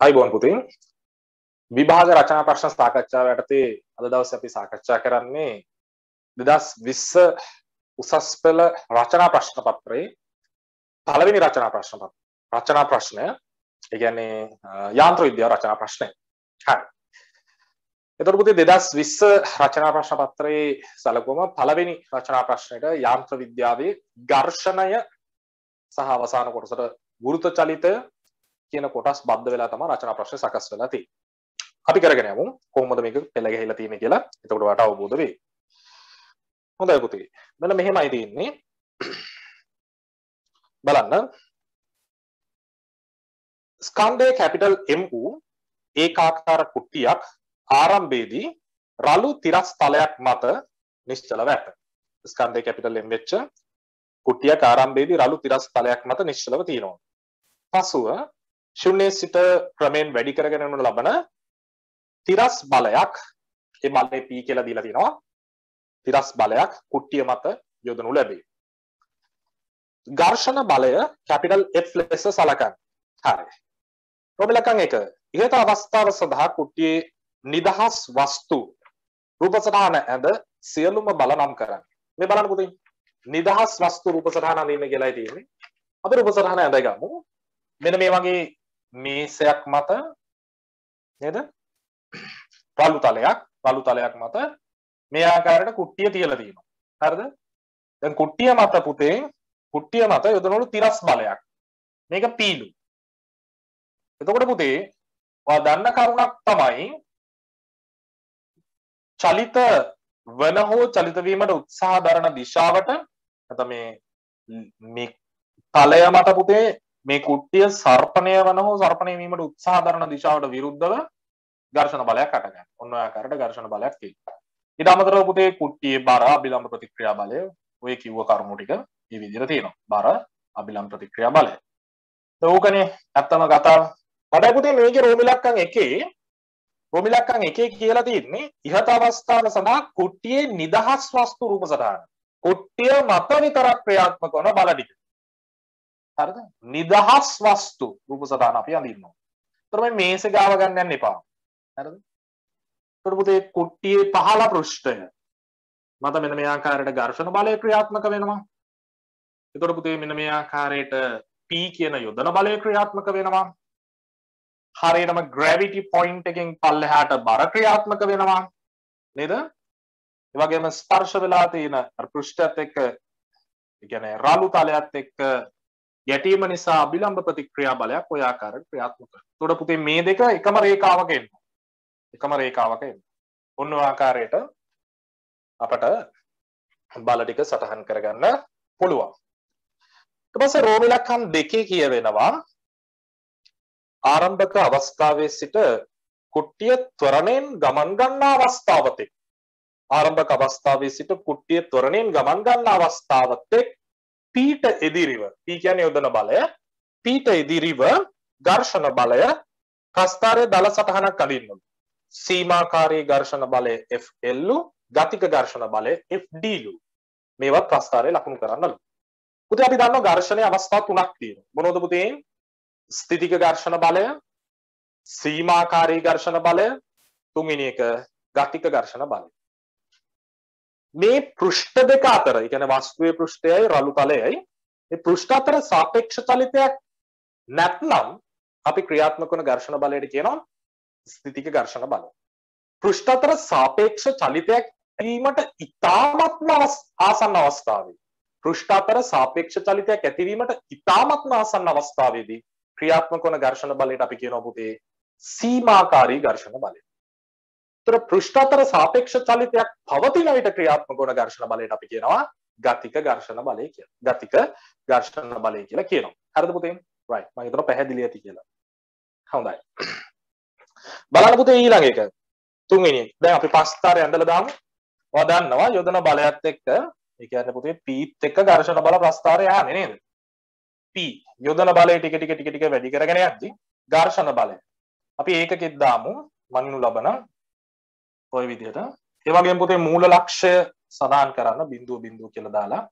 අයිබෝන් පුතේ විභාග රචනා ප්‍රශ්න සාකච්ඡාව යටතේ අද දවසේ අපි සාකච්ඡා කරන්නේ 2020 උසස් පෙළ රචනා ප්‍රශ්න පත්‍රයේ පළවෙනි රචනා ප්‍රශ්නය ඒ කියන්නේ යාන්ත්‍ර විද්‍යාව රචනා ප්‍රශ්නය. හරි. එතකොට පුතේ 2020 රචනා ප්‍රශ්න පත්‍රයේ සැලකුවම පළවෙනි රචනා ප්‍රශ්නෙට යාන්ත්‍ර විද්‍යාවේ ඝර්ෂණය සහ අවසාන කොටසට වෘත්ත චලිතය කියන කොටස් බද්ධ වෙලා තමයි රචනා ප්‍රශ්න සකස් වෙලා තියෙන්නේ. අපි කරගෙන යමු කොහොමද මේක පෙළ ගැහිලා තියෙන්නේ කියලා. එතකොට ඔයාලට අවබෝධ වෙයි. හොඳයි පුතේ. මෙන්න මෙහෙමයි තියෙන්නේ. බලන්න. ස්කන්ධයේ කැපිටල් M වූ ඒකාකාර කුට්ටියක් ආරම්භයේදී රළු තිරස් තලයක් මත නිශ්චලව ඇත. ස්කන්ධයේ කැපිටල් M වෙච්ච කුට්ටියක් ආරම්භයේදී රළු තිරස් තලයක් මත නිශ්චලව තියෙනවා. පසුව ශුන්‍යයේ සිට ක්‍රමෙන් වැඩි කරගෙන යනු ලබන තිරස් බලයක් ඒ බලේ P කියලා දීලා තිනවා. තිරස් බලයක් කුට්ටිය මත යොදනු ලැබේ. ඝර්ෂණ බලය කැපිටල් F ලෙස සලකන්න. හරි. ප්‍රොබලකම් 1. ඉහත අවස්ථාව සඳහා කුට්ටියේ නිදහස් වස්තු රූප සටහන ඇඳ සියලුම බල නම් කරන්න. මේ බලන්න පුතේ. නිදහස් වස්තු රූප සටහන අඳින්න කියලායි තියෙන්නේ. අපි රූප සටහන ඇඳ ගමු. මෙන්න මේ වගේ මේසයක් මත නේද? රළු තලයක් මත මේ ආකාරයට කුට්ටිය තියලා තියෙනවා. හරිද? දැන් කුට්ටිය මත පුතේ කුට්ටිය මත යොදනවලු තිරස් බලයක්. මේක පීලු. එතකොට පුතේ ඔයා දන්න කරුණක් තමයි චලිත වන හෝ චලිත වීමට උත්සාහ දරන දිශාවට නැත්නම් මේ තලය මත පුතේ මේ කුට්ටිය සර්පණය වන හෝ සර්පණය වීමට උත්සාහ දරන දිශාවට විරුද්ධව ඝර්ෂණ බලයක් හටගන්නවා. ඔන්න ඔය ආකාරයට ඝර්ෂණ බලයක් තියෙනවා. ඊට අමතරව පුතේ කුට්ටියේ බර අභිලම්බ ප්‍රතික්‍රියා බලය ඔය කිව්ව කරුණු ටික මේ විදිහට තියෙනවා. බර අභිලම්බ ප්‍රතික්‍රියා බලය. ඕකනේ ඇත්තම කතාව. හැබැයි පුතේ මේකේ රෝම ඉලක්කම් 1 කියලා තියෙන්නේ ඉහත අවස්ථාව සඳහා කුට්ටියේ නිදහස් වස්තු රූප සටහන. කුට්ටිය මත විතරක් ක්‍රියාත්මක වන බල ටික. හරිද? නිදහස් වස්තු රූප සටහන අපි අඳින්නවා. ඒතර මේ මේස ගාව ගන්න යන්න එපා. හරිද? ඒතර පුතේ කුට්ටියේ පහළ පෘෂ්ඨය මත මෙන්න මේ ආකාරයට ඝර්ෂණ බලය ක්‍රියාත්මක වෙනවා. ඒතර පුතේ මෙන්න මේ ආකාරයට P කියන යොදන බලය ක්‍රියාත්මක වෙනවා. හරියටම gravity point එකෙන් පල්ලෙහාට බර ක්‍රියාත්මක වෙනවා. නේද? ඒ වගේම ස්පර්ශ වෙලා තියෙන පෘෂ්ඨයත් එක්ක ඒ කියන්නේ රළු තලයත් එක්ක ගැටීම නිසා අභිලම්බ ප්‍රතික්‍රියා බලයක් ඔය ආකාරයට ක්‍රියාත්මක වෙනවා. ඒතකොට පුතේ මේ දෙක එකම රේඛාවක එනවා. ඔන්න ඔය ආකාරයට අපට බල ටික සටහන් කරගන්න පුළුවන්. ඊට පස්සේ රෝම ඉලක්කම් 2 කියවෙනවා ආරම්භක අවස්ථාවේ සිට කුට්ටිය ත්වරණයෙන් ගමන් ගන්නා අවස්ථාවතෙක්. ආරම්භක අවස්ථාවේ සිට කුට්ටිය ත්වරණයෙන් ගමන් ගන්නා අවස්ථාවතෙක් පීඨ එදිරිව P කියන්නේ යොදන බලය පීඨ එදිරිව ඝර්ෂණ බලය ප්‍රස්ථාරයේ දල සටහනක් අඳින්නලු. සීමාකාරී ඝර්ෂණ බලය FL ගතික ඝර්ෂණ බලය FD ලු. මේවා ප්‍රස්ථාරයේ ලකුණු කරන්නලු. පුතේ අපි දන්නවා ඝර්ෂණයේ අවස්ථා 3ක් තියෙනවා. මොනවද පුතේ? ස්ථිතික ඝර්ෂණ බලය, සීමාකාරී ඝර්ෂණ බලය, තුන්වෙනි එක ගතික ඝර්ෂණ බලය. මේ පෘෂ්ඨ දෙක අතර, ඒ කියන්නේ වස්තුවේ පෘෂ්ඨයයි රළු තලයයි මේ පෘෂ්ඨ අතර සාපේක්ෂ චලිතයක් නැත්නම් අපි ක්‍රියාත්මක වන ඝර්ෂණ බලයට කියනවා ස්ථිතික ඝර්ෂණ බලය. පෘෂ්ඨ අතර සාපේක්ෂ චලිතයක් ඇතිවීමට ඉතාමත්ම ආසන්න අවස්ථාවේ පෘෂ්ඨ අතර සාපේක්ෂ චලිතයක් ඇතිවීමට ඉතාමත්ම ආසන්න අවස්ථාවේදී ක්‍රියාත්මක වන ඝර්ෂණ බලයට අපි කියනවා පුතේ සීමාකාරී ඝර්ෂණ බලය. ඒතර පෘෂ්ඨ අතර සාපේක්ෂ චලිතයක් පවතින විට ක්‍රියාත්මක වන ඝර්ෂණ බලයට අපි කියනවා ගතික ඝර්ෂණ බලය කියලා. ගතික ඝර්ෂණ බලය කියලා කියනවා. හරිද පුතේ? right. මම හිතනවා පැහැදිලි ඇති කියලා. හොඳයි. බලන්න පුතේ ඊළඟ එක. තුන්වෙනි එක. දැන් අපි පස්තරේ ඇඳලා දාමු. ඔයා දන්නවා යොදන බලයත් එක්ක ඒ කියන්නේ පුතේ P එක්ක ඝර්ෂණ බල ප්‍රස්ථාරය යන්නේ නේද? P යොදන බලය ටික වැඩි කරගෙන යද්දී ඝර්ෂණ බලය අපි ඒකකෙත් දාමු මනිනු ලබන ඔය විදිහට. ඒ වගේම පුතේ මූල ලක්ෂ්‍ය සඳහන් කරන්න බිඳුව කියලා දාලා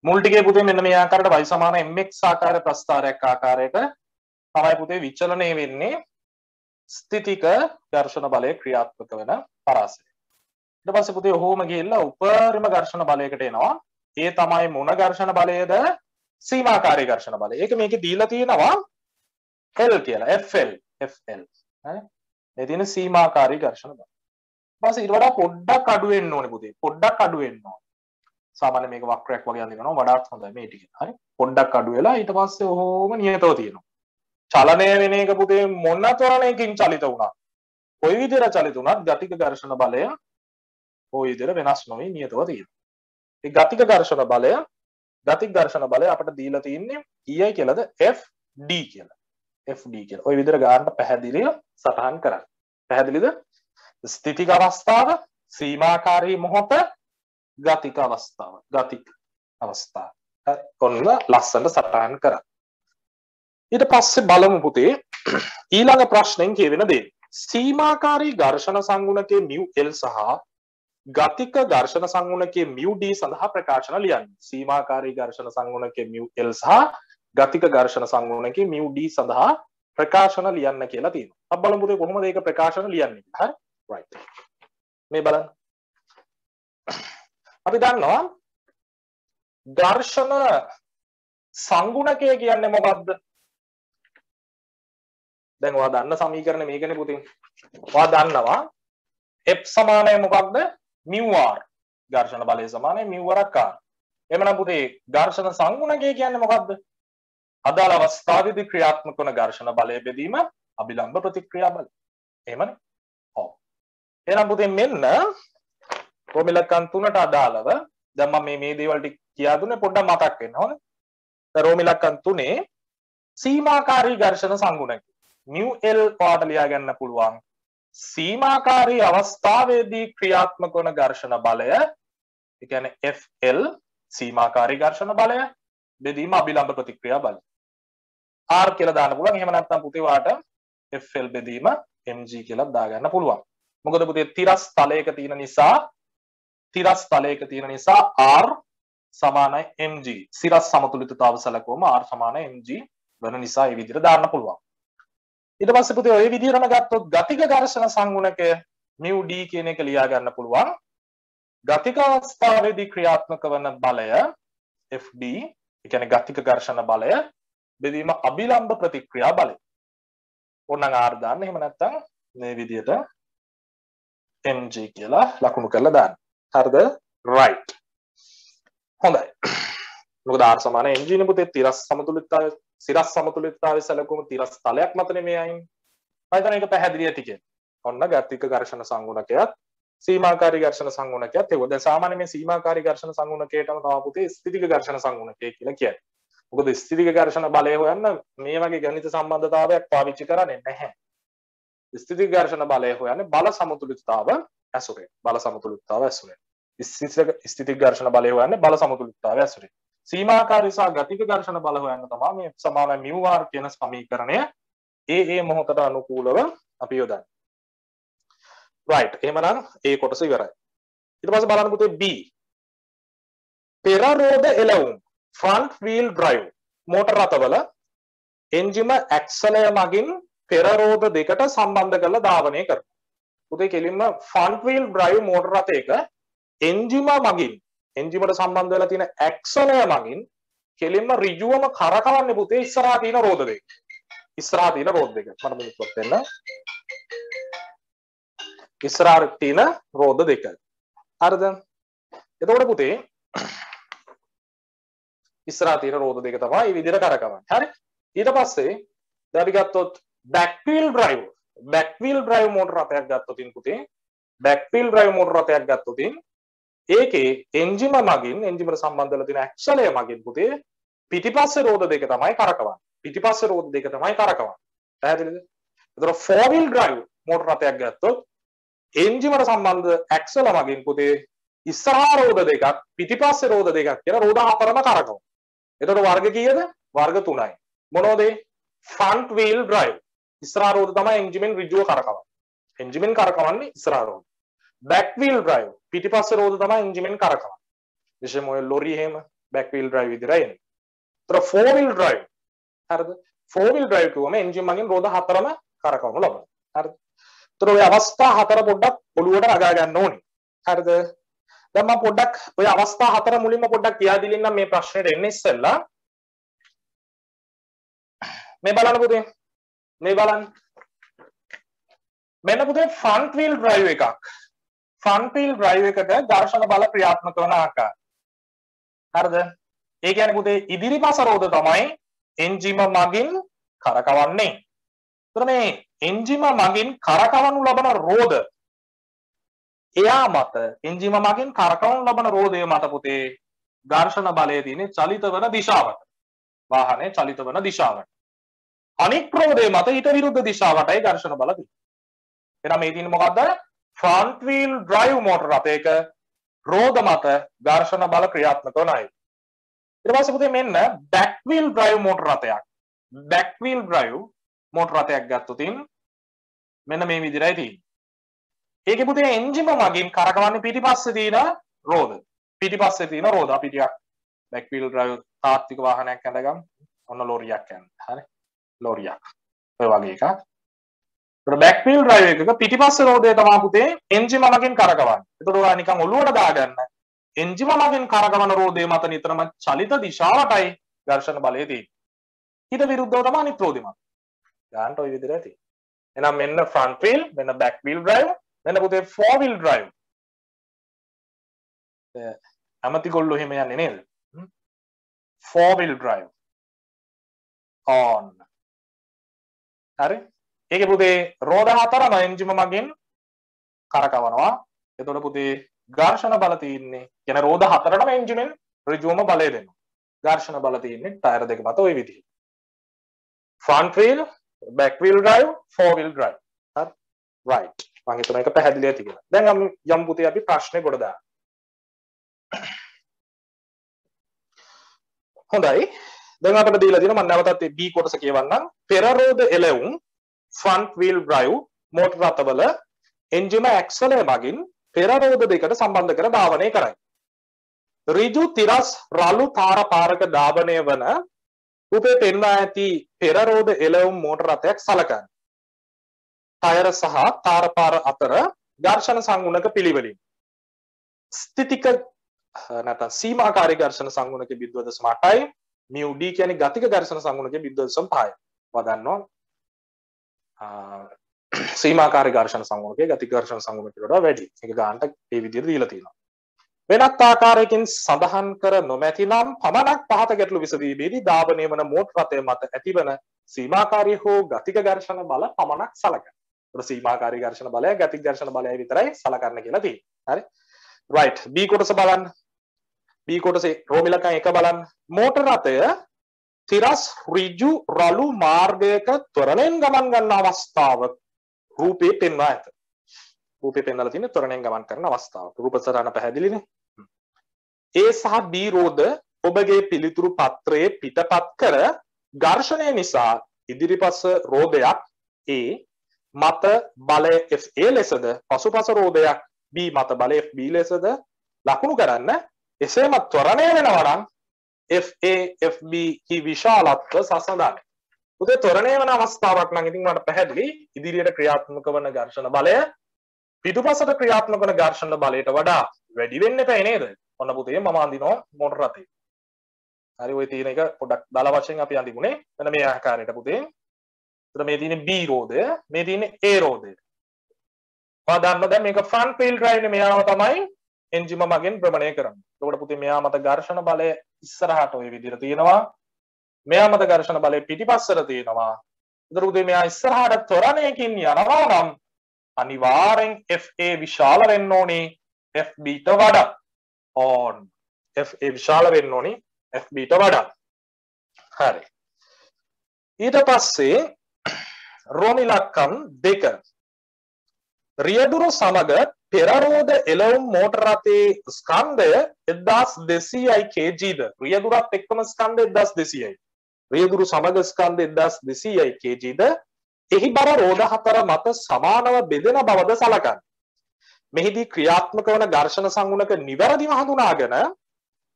මුල් ටිකේ පුතේ මෙන්න මේ ආකාරයට y සමාන mx ආකාර ප්‍රස්ථාරයක් ආකාරයට තමයි පුතේ විචලනය වෙන්නේ ස්ථිතික ඝර්ෂණ බලය ක්‍රියාත්මක වෙන පරාසය. ඊට පස්සේ පුතේ ඔහොම ගිහිල්ලා උපරිම ඝර්ෂණ බලයකට එනවා. ඒ තමයි මොන ඝර්ෂණ බලයද? සීමාකාරී ඝර්ෂණ බලය. ඒක මේකේ දීලා තියෙනවා L කියලා. FL. හරි. මේ තියෙන සීමාකාරී ඝර්ෂණ බලය. ඊට පස්සේ ඊට වඩා පොඩ්ඩක් අඩු වෙන්න ඕනේ පුතේ. පොඩ්ඩක් අඩු වෙන්න ඕනේ. සාමාන්‍ය මේක වක්‍රයක් වගේ අඳිනවා වඩාත් හොඳයි මේ ටික. හරි. පොඩ්ඩක් අඩු වෙලා ඊට පස්සේ ඔහොම නියතව තියෙනවා. චලනය වෙන එක පුතේ මොන තරණයකින් චලිත වුණා. කොයි විදිහට චලිත වුණත් ගතික ඝර්ෂණ බලය ওই විදිහට වෙනස් නොවි නියතව තියෙනවා. ඒ ගතික ඝර්ෂණ බලය අපිට දීලා තින්නේ කීයයි කියලාද? FD කියලා. FD කියලා. ওই විදිහට ගන්නට පැහැදිලිව සටහන් කරන්න. පැහැදිලිද? ස්ථිතික අවස්ථාව, සීමාකාරී මොහොත, ගතික අවස්ථාව. ඔන්න ලස්සනට සටහන් කරා. ඊට පස්සේ බලමු පුතේ ඊළඟ ප්‍රශ්නෙන් කියවෙන දේ. සීමාකාරී ඝර්ෂණ සංගුණකයේ μL සහ ගතික ඝර්ෂණ සංගුණකයේ μD සඳහා ප්‍රකාශන ලියන්න. සීමාකාරී ඝර්ෂණ සංගුණකයේ μL සහ ගතික ඝර්ෂණ සංගුණකයේ μD සඳහා ප්‍රකාශන ලියන්න කියලා තියෙනවා. අපි බලමු පුතේ කොහොමද ඒක ප්‍රකාශන ලියන්නේ කියලා. හරි? right. මේ බලන්න. අපි දන්නවා ඝර්ෂණ සංගුණකය කියන්නේ මොකක්ද? දැන් ඔයා දන්න සමීකරණ මේකනේ පුතේ. ඔයා දන්නවා F සමානයි මොකක්ද? μr. ඝර්ෂණ බලය සමානයි μr/r. එhmenan පුතේ ඝර්ෂණ සංගුණකය කියන්නේ මොකක්ද? අදාළ අවස්ථාවේදී ක්‍රියාත්මක වන ඝර්ෂණ බලය බෙදීම අභිලම්බ ප්‍රතික්‍රියා බලය. එහෙමනේ? ඔව්. එහෙනම් පුතේ මෙන්න රෝමිලකන් 3ට අදාළව දැන් මම මේ දේවල් ටික කියා දුන්නේ පොඩ්ඩක් මතක් වෙන්න ඕනේ. දැන් රෝමිලකන් 3 සීමාකාරී ඝර්ෂණ සංගුණකය μL පාට ලියා ගන්න පුළුවන්. සීමාකාරී අවස්ථාවේදී ක්‍රියාත්මක වන ඝර්ෂණ බලය ඒ කියන්නේ FL සීමාකාරී ඝර්ෂණ බලය බෙදීම අභිලම්බ ප්‍රතික්‍රියා බලය. R කියලා දාන්න පුළුවන්. එහෙම නැත්නම් පුතේ වාට FL බෙදීම mg කියලා දා ගන්න පුළුවන්. මොකද පුතේ තිරස් තලයක තියෙන නිසා R සමානයි mg. සිරස් සමතුලිතතාව සැලකුවම R සමානයි mg වෙන නිසා මේ විදිහට දාන්න පුළුවන්. ඊට පස්සේ පුතේ ඔය විදිහටම ගත්තොත් ගතික ඝර්ෂණ සංගුණකය μD කියන එක ලියා ගන්න පුළුවන්. ගතික අවස්ථාවේදී ක්‍රියාත්මක වන බලය FD ඒ කියන්නේ ගතික ඝර්ෂණ බලය බෙදීම අභිලම්බ ප්‍රතික්‍රියා බලය. ඕනනම් R දාන්න. එහෙම නැත්නම් මේ විදිහට mg කියලා ලකුණු කරලා දාන්න. හරිද? right. හොඳයි. මොකද R සමාන mg නේ පුතේ තිරස් සමතුලිතතාවය සිරස් සමතුලිතතාවය සැලකුවම තිරස් තලයක් මතනේ මේ අයින්. මම ඒක පැහැදිලි ඇති කියන්නේ. ඔන්න ගතික ඝර්ෂණ සංගුණකයත් සීමාකාරී ඝර්ෂණ සංගුණකයත් ඒක. දැන් සාමාන්‍ය මේ සීමාකාරී ඝර්ෂණ සංගුණකයටම තව පුතේ ස්ථිතික ඝර්ෂණ සංගුණකය කියලා කියන්නේ. මොකද ස්ථිතික ඝර්ෂණ බලය හොයන්න මේ වගේ ගණිත සම්බන්ධතාවයක් පාවිච්චි කරන්නේ නැහැ. ස්ථිතික ඝර්ෂණ බලය හොයන්නේ බල සමතුලිතතාව ඇසුරෙන්. ස්ථිතික ඝර්ෂණ බලය හොයන්නේ බල සමතුලිතතාවය ඇසුරෙන්. සීමාකාරී සහ ගතික ඝර්ෂණ බල හොයන්න තමයි මේ සමාන μr කියන සමීකරණය ඒ මොහොතට අනුකූලව අපි යොදන්නේ. right. එහෙමනම් ඒ කොටස ඉවරයි. ඊට පස්සේ බලන්න පුතේ B. පෙර රෝද එළවුම් front wheel drive මෝටර රථවල එන්ජිම ඇක්සලය මගින් පෙර රෝද දෙකට සම්බන්ධ කරලා ධාවනය කරනවා. පුතේ කෙලින්ම front wheel drive මෝටර රථයක එන්ජිම මගින් එන්ජිමට සම්බන්ධ වෙලා තියෙන ඇක්සලය මගින් කෙලින්ම ඍජුවම කරකවන්නේ පුතේ ඉස්සරහා තියෙන රෝද දෙක. මම මේක පොත් දෙන්න. ඉස්සරහා තියෙන රෝද දෙක. හරිද? එතකොට පුතේ ඉස්සරහා තියෙන රෝද දෙක තමයි මේ විදිහට කරකවන්නේ. හරි? ඊට පස්සේ දැන් අපි ගත්තොත් back wheel drive මෝටර රථයක් ගත්තොත් පුතේ back wheel drive මෝටර රථයක් ගත්තොත් ඒකේ එන්ජිම මගින් එන්ජිමට සම්බන්ධ වෙලා තියෙන ඇක්සලය මගින් පුතේ පිටිපස්සේ රෝද දෙක තමයි කරකවන්නේ. පැහැදිලිද? ඒතර 4 wheel drive මෝටර රථයක් ගත්තොත් එන්ජිමට සම්බන්ධ ඇක්සල මගින් පුතේ ඉස්සරහා රෝද දෙකක් පිටිපස්සේ රෝද දෙකක් කියලා රෝද හතරම කරකවනවා. එතකොට වර්ග කීයද? වර්ග 3යි. මොනවද? front wheel drive ඉස්සරහා රෝද තමයි එන්ජිමෙන් ඍජුව කරකවන්නේ. එන්ජිමෙන් කරකවන්නේ ඉස්සරහා රෝද. back wheel drive පිටිපස්සේ රෝද තමයි එන්ජිමෙන් කරකවන්නේ. විශේෂයෙන්ම ඔය ලොරි එහෙම back wheel drive විදිහට එන්නේ. ඒතර 4 wheel drive හරිද? 4 wheel drive කියවම එන්ජින් මගින් රෝද හතරම කරකවනු ලබනවා. හරිද? ඒතර ඔය අවස්ථා හතර පොඩ්ඩක් ඔළුවට නගා ගන්න ඕනේ. හරිද? දැන් මම පොඩ්ඩක් ඔය අවස්ථා හතර මුලින්ම පොඩ්ඩක් කියා දෙලින්නම් මේ ප්‍රශ්නෙට එන්නේ ඉස්සෙල්ලා. මේ බලන්න පුතේ. මේ බලන්න. මෙන්න පුතේ ෆ්‍රන්ට් වීල් ඩ්‍රයිව් එකක්. ෆ්‍රන්ට් වීල් ඩ්‍රයිව් එකට ඝර්ෂණ බල ක්‍රියාත්මක වන ආකාරය. හරිද? ඒ කියන්නේ පුතේ ඉදිරිපස රෝධ තමයි එන්ජිම මගින් කරකවන්නේ. ඒතර මේ එන්ජිම මගින් කරකවනු ලබන රෝධ එයා මත එන්ජිම මගින් කරකවනු ලබන රෝධය මත පුතේ ඝර්ෂණ බලය තියෙන්නේ චලිත වන දිශාවට. වාහනේ චලිත වන දිශාවට. අනික් රෝධය මත ඊට විරුද්ධ දිශාවටයි ඝර්ෂණ බල තියෙන්නේ. එහෙනම් මේ තියෙන්නේ මොකද්ද? ෆ්‍රන්ට් වීල් ඩ්‍රයිව් මෝටර රථයක රෝධ මත ඝර්ෂණ බල ක්‍රියාත්මක වනයි. ඊට පස්සේ පුතේ මෙන්න බැක් වීල් ඩ්‍රයිව් මෝටර රථයක්. බැක් වීල් ඩ්‍රයිව් මෝටර රථයක් ගත්තොත් මෙන්න මේ විදිහටයි තියෙන්නේ. ඒකේ පුතේ එන්ජිම මගින් කරකවන්නේ පිටිපස්සේ තියෙන රෝධ. පිටිපස්සේ තියෙන රෝධ අපි ටිකක් බැක් වීල් ඩ්‍රයිව් තාත්වික වාහනයක් ඇඳගමු. ඔන්න ලෝරියක් යන. හරි. ලෝරියක්. ඔය වගේ එකක්. ඒතර බැක් වීල් ඩ්‍රයිව් එකක පිටිපස්සේ රෝධය තමයි පුතේ එන්ජිම මගින් කරකවන්නේ. ඒතර ඔයා නිකන් ඔළුවට දාගන්න. එන්ජිම මගින් කරකවන රෝධය මත නිතරම චලිත දිශාවටයි ඝර්ෂණ බලය තියෙන්නේ. ඊට විරුද්ධව තමයි අනිත් රෝධය මත. ගන්නට ওই විදිහට ඇති. එහෙනම් මෙන්න ෆ්‍රන්ට් වීල්, මෙන්න බැක් වීල් ඩ්‍රයිව්, මෙන්න පුතේ ෆෝර් වීල් ඩ්‍රයිව්. අමති ගොල්ලෝ එහෙම යන්නේ නේද? For wheel drive. on. හරි? ඒකේ පුතේ රෝධ හතරම එන්ජිම මගින් කරකවනවා. එතකොට පුතේ ඝර්ෂණ බල තියෙන්නේ. කියන රෝධ හතරටම එන්ජිමෙන් ඍජුවම බලය දෙනවා. ඝර්ෂණ බල තියෙන්නේ ටයර් දෙක මත ওই විදිහට. front wheel, back wheel drive, four wheel drive. හරි? right. මම හිතනවා ඒක පැහැදිලි ඇති කියලා. දැන් යම් පුතේ අපි ප්‍රශ්නේ ගොඩ දාන්න. හොඳයි. දැන් අපිට දීලා තියෙනවා මම නැවතත් මේ B කොටස කියවන්නම්. පෙරරෝධ එළවුම් front wheel drive මෝටර රථවල එන්ජිම ඇක්සලය මගින් පෙරරෝධ දෙකට සම්බන්ධ කර ධාවනය කරයි. ඍජු තිරස් රළු තාර පාරක ධාවනය වන රූපේ පෙන්වා ඇති පෙරරෝධ එළවුම් මෝටර රථයක් සලකන්න. ටයර සහ තාර පාර අතර ඝර්ෂණ සංගුණක පිළිවෙලින් ස්ථිතික නැත්නම් සීමාකාරී ඝර්ෂණ සංගුණකයේ බිඳුව දශම 8යි mu d කියන්නේ ගතික ඝර්ෂණ සංගුණකයේ බිඳුව දශම 5යි. වදන්නවා සීමාකාරී ඝර්ෂණ සංගුණකයේ ගතික ඝර්ෂණ සංගුණකයට වඩා වැඩි. ඒක ගන්නට මේ විදිහට දීලා තියෙනවා. වෙනත් ආකාරයකින් සඳහන් කර නොමැතිනම් පමණක් පහත ගැටළු විසඳීමේදී ධාවනය වන මෝටර රථය මත ඇතිවන සීමාකාරී හෝ ගතික ඝර්ෂණ බල පමණක් සලකන්න. ඒක සීමාකාරී ඝර්ෂණ බලය ගතික ඝර්ෂණ බලය විතරයි සලකන්න කියලා තියෙනවා. හරි. right. B කොටස බලන්න. B කොටසේ රෝමිලකන් එක බලන්න. මෝටර රථය තිරස් ඍජු රළු මාර්ගයක ත්වරණයෙන් ගමන් ගන්න අවස්ථාව රූපේ පෙන්වා ඇත. රූපේ පෙන්වලා තියෙන ත්වරණයෙන් ගමන් කරන අවස්ථාව. රූප සටහන පැහැදිලිනේ. A සහ B රෝධ ඔබගේ පිළිතුරු පත්‍රයේ පිටපත් කර ඝර්ෂණය නිසා ඉදිරිපස රෝධයක් A මත බලය FA ලෙසද පසුපස රෝධයක් B මත බලය FB ලෙසද ලකුණු කරන්න. එසේම ත්වරණය වෙනවා නම් FA FB කි විශාලත්ව සසඳන්න. උදේ ත්වරණය වෙන අවස්ථාවක් නම් ඉතින් මට පැහැදිලි ඉදිරියට ක්‍රියාත්මක වන ඝර්ෂණ බලය පිටුපසට ක්‍රියාත්මක වන ඝර්ෂණ බලයට වඩා වැඩි වෙන්න එපා නේද? ඔන්න පුතේ මම අඳිනවා මෝටර රථේ. හරි ඔය තියෙන එක පොඩ්ඩක් දල වශයෙන් අපි අඳිමුනේ. මෙන්න මේ ආකාරයට පුතේ. එතන මේ තියෙන්නේ B රෝධය, මේ තියෙන්නේ A රෝධය. පාදන්න දැන් මේක ෆ්‍රන්ට් වීල් ඩ්‍රයිව් නේ මෙයාව තමයි එන්ජිම මගෙන් භ්‍රමණය කරන්නේ. එතකොට පුතේ මෙයා මත ඝර්ෂණ බලය ඉස්සරහට ඔය විදිහට තියෙනවා. මෙයා මත ඝර්ෂණ බලය පිටිපස්සට තියෙනවා. එතකොට පුතේ මෙයා ඉස්සරහට ත්වරණයකින් යනවා නම් අනිවාර්යෙන් FA විශාල වෙන්න ඕනේ FB ට වඩා. on FA විශාල වෙන්න ඕනේ FB ට වඩා. හරි. ඊට පස්සේ රෝමි ලක්කම් 2 රියදුරු සමග පෙරරෝධ එළවුම් මෝටර රථයේ ස්කන්ධය 1200යි kg ද රියදුරත් එක්කම ස්කන්ධය 1200යි. රියදුරු සමග ස්කන්ධය 1200යි kg ද එහි බර රෝධ හතර මත සමානව බෙදෙන බවද සලකන්න. මෙහිදී ක්‍රියාත්මක වන ඝර්ෂණ සංගුණක නිවැරදිව හඳුනාගෙන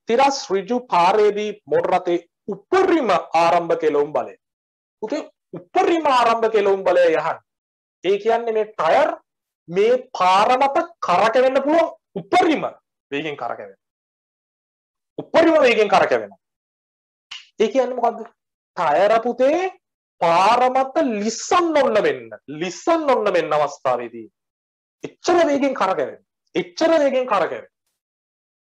තිරස් ඍජු පාරේදී මෝටර රථයේ උපරිම ආරම්භක එළවුම් බලය. උතේ උපරිම ආරම්භක එළවුම් බලය යහන්. ඒ කියන්නේ මේ ටයර් මේ පාර මත කරකැවෙන්න පුළුවන් උපරිම වේගෙන් කරකැවෙන. උපරිම වේගෙන් කරකැවෙන. ඒ කියන්නේ මොකද්ද? ටයර පුතේ පාර මත ලිස්සන්න ඕන වෙන්න අවස්ථාවේදී එච්චර වේගෙන් කරකැවෙන. එච්චර වේගෙන් කරකැවෙන.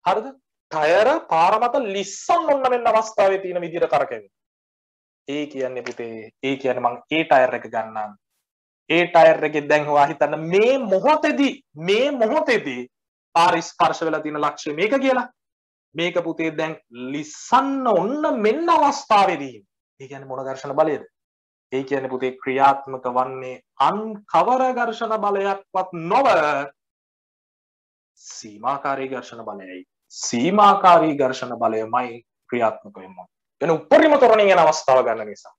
හරිද? ටයර පාර මත ලිස්සන්න ඕන වෙන්න අවස්ථාවේ තියෙන විදිහට කරකැවෙන. ඒ කියන්නේ පුතේ ඒ කියන්නේ මං ඒ ටයර් එක ගන්නම්. ඒ ටයර් එකේ දැන් හොයා හිතන්න මේ මොහොතේදී පාර ස්පර්ශ වෙලා තියෙන ලක්ෂ්‍ය මේක කියලා. මේක පුතේ දැන් ලිස්සන්න ඔන්න මෙන්න අවස්ථාවේදී. ඒ කියන්නේ මොන ඝර්ෂණ බලයද? ඒ කියන්නේ පුතේ ක්‍රියාත්මක වන්නේ අන් කවර ඝර්ෂණ බලයක්වත් නොව සීමාකාරී ඝර්ෂණ බලයයි. සීමාකාරී ඝර්ෂණ බලයමයි ක්‍රියාත්මක වෙන්නේ. එන උපරිම තරණින් යන අවස්ථාව ගන්න නිසා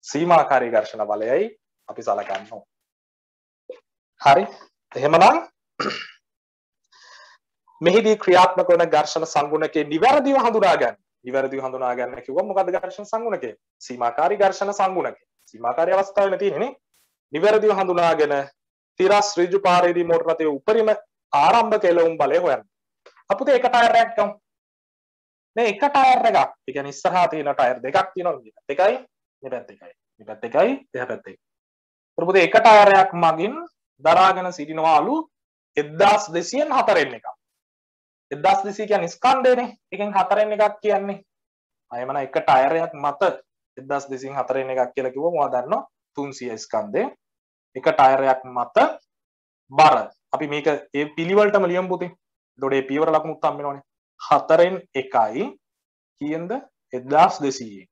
සීමාකාරී ඝර්ෂණ බලයයි අපි සලකන්න ඕන. හරි. එහෙමනම් මෙහිදී ක්‍රියාත්මක වන ඝර්ෂණ සංගුණකේ නිවැරදිව හඳුනා ගන්න. නිවැරදිව හඳුනා ගන්න කිව්වම මොකද්ද ඝර්ෂණ සංගුණකේ? සීමාකාරී ඝර්ෂණ සංගුණකේ. සීමාකාරී අවස්ථාවේ තියෙන්නේ නේ. නිවැරදිව හඳුනාගෙන තිරස් ඍජු පාරේදී මෝටර රථයේ උපරිම ආරම්භක එළවුම් බලය හොයන්න. අපුතේ එක ටයර් එකක් ගමු. මේ එක ටයර් එකක්. ඒ කියන්නේ ඉස්සරහා තියෙන ටයර් දෙකක් තියෙනවා. මේ පැත්ත එකයි, මේ පැත්ත එකයි. මේ පැත්ත එකයි, එහා පැත්ත එකයි. පුතේ එක ටයර් එකක් මගින් දරාගෙන සිටිනවාලු 1204 එකක්. 1200 කියන්නේ ස්කන්ධයනේ. එකෙන් 4 එකක් කියන්නේ. අයමන එක ටයර් එකක් මත 1204 එකක් කියලා කිව්වම ඔයා දන්නවා 300 ස්කන්ධය. එක ටයර් එකක් මත බර. අපි මේක ඒ පිළිවෙලටම ලියමු පුතේ. එතකොට මේ පියවර ලකුණුත් හම්බ වෙනවනේ. 4න් 1යි කීයද 1200.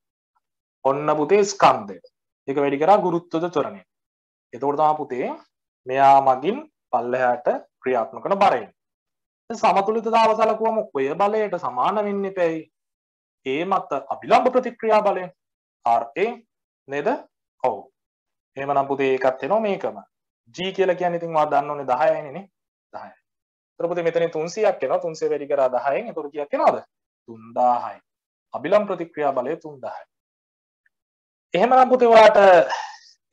ඔන්න පුතේ ස්කන්ධය. ඒක වැඩි කරා ගුරුත්වද ත්වරණය. එතකොට තමයි පුතේ මෙයා මගින් පල්ලෙහාට ක්‍රියාත්මක කරන බරය. සමතුලිතතාව සලකුවම ඔය බලයට සමාන වෙන්නේ පැයි. ඒ මත අභිලම්බ ප්‍රතික්‍රියා බලය RA නේද? ඔව්. එහෙමනම් පුතේ ඒකත් එනවා මේකම. G කියලා කියන්නේ ඉතින් ඔයා දන්න ඕනේ 10යිනේ නේ. 10යි. ඒතර පුතේ මෙතන 300ක් එනවා. 300 වැඩි කරා 10න්. ඒතර කීයක් එනවද? 3000යි. අභිලම්බ ප්‍රතික්‍රියා බලය 3000යි. එහෙමනම් පුතේ ඔයාට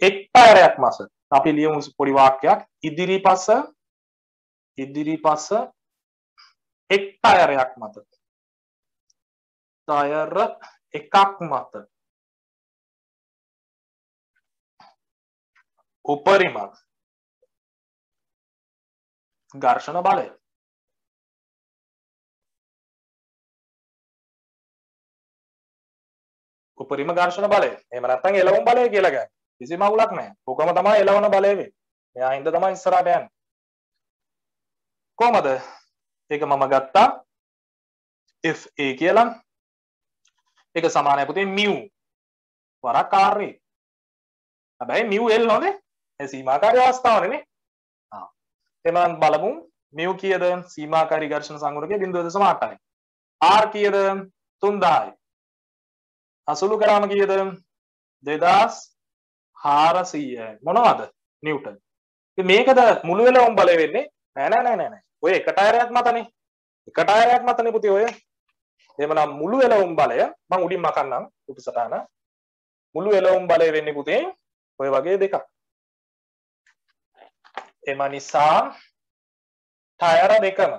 එක් ටයරයක් මාස අපි ලියමු පොඩි වාක්‍යයක් ඉදිරිපස එක් ටයරයක් මත ටයර එකක් මත උපරිම ඝර්ෂණ බලය උපරිම ඝර්ෂණ බලය එහෙම නැත්නම් එළවුම් බලය කියලා ගන්න. කිසිම අවුලක් නැහැ. ඔකම තමයි එළවන බලය වෙන්නේ. මෙයා හින්දා තමයි ඉස්සරහට යන්නේ. කොහමද? ඒක මම ගත්තා FA කියලා. ඒක සමානයි පුතේ μ වරක් R. හැබැයි μ L නෝනේ. ඒ සීමාකාරී අවස්ථාවනේ නේ. එහෙනම් බලමු μ කීයද? සීමාකාරී ඝර්ෂණ සංගුණකයේ 0.8යි. R කීයද? 3000යි. අසුළු කරාම කීයද? 2400යි. මොනවද? නිව්ටන්. ඉතින් මේකද මුළු වෙලවම බලය වෙන්නේ? නෑ. ඔය එක ටයරයක් මතනේ. එක ටයරයක් මතනේ පුතේ ඔය. එහෙමනම් මුළු වෙලවම බලය මම උඩින් මකන්නම් උපසටහන. මුළු වෙලවම බලය වෙන්නේ පුතේ ඔය වගේ දෙකක්. එම නිසා ටයර දෙකම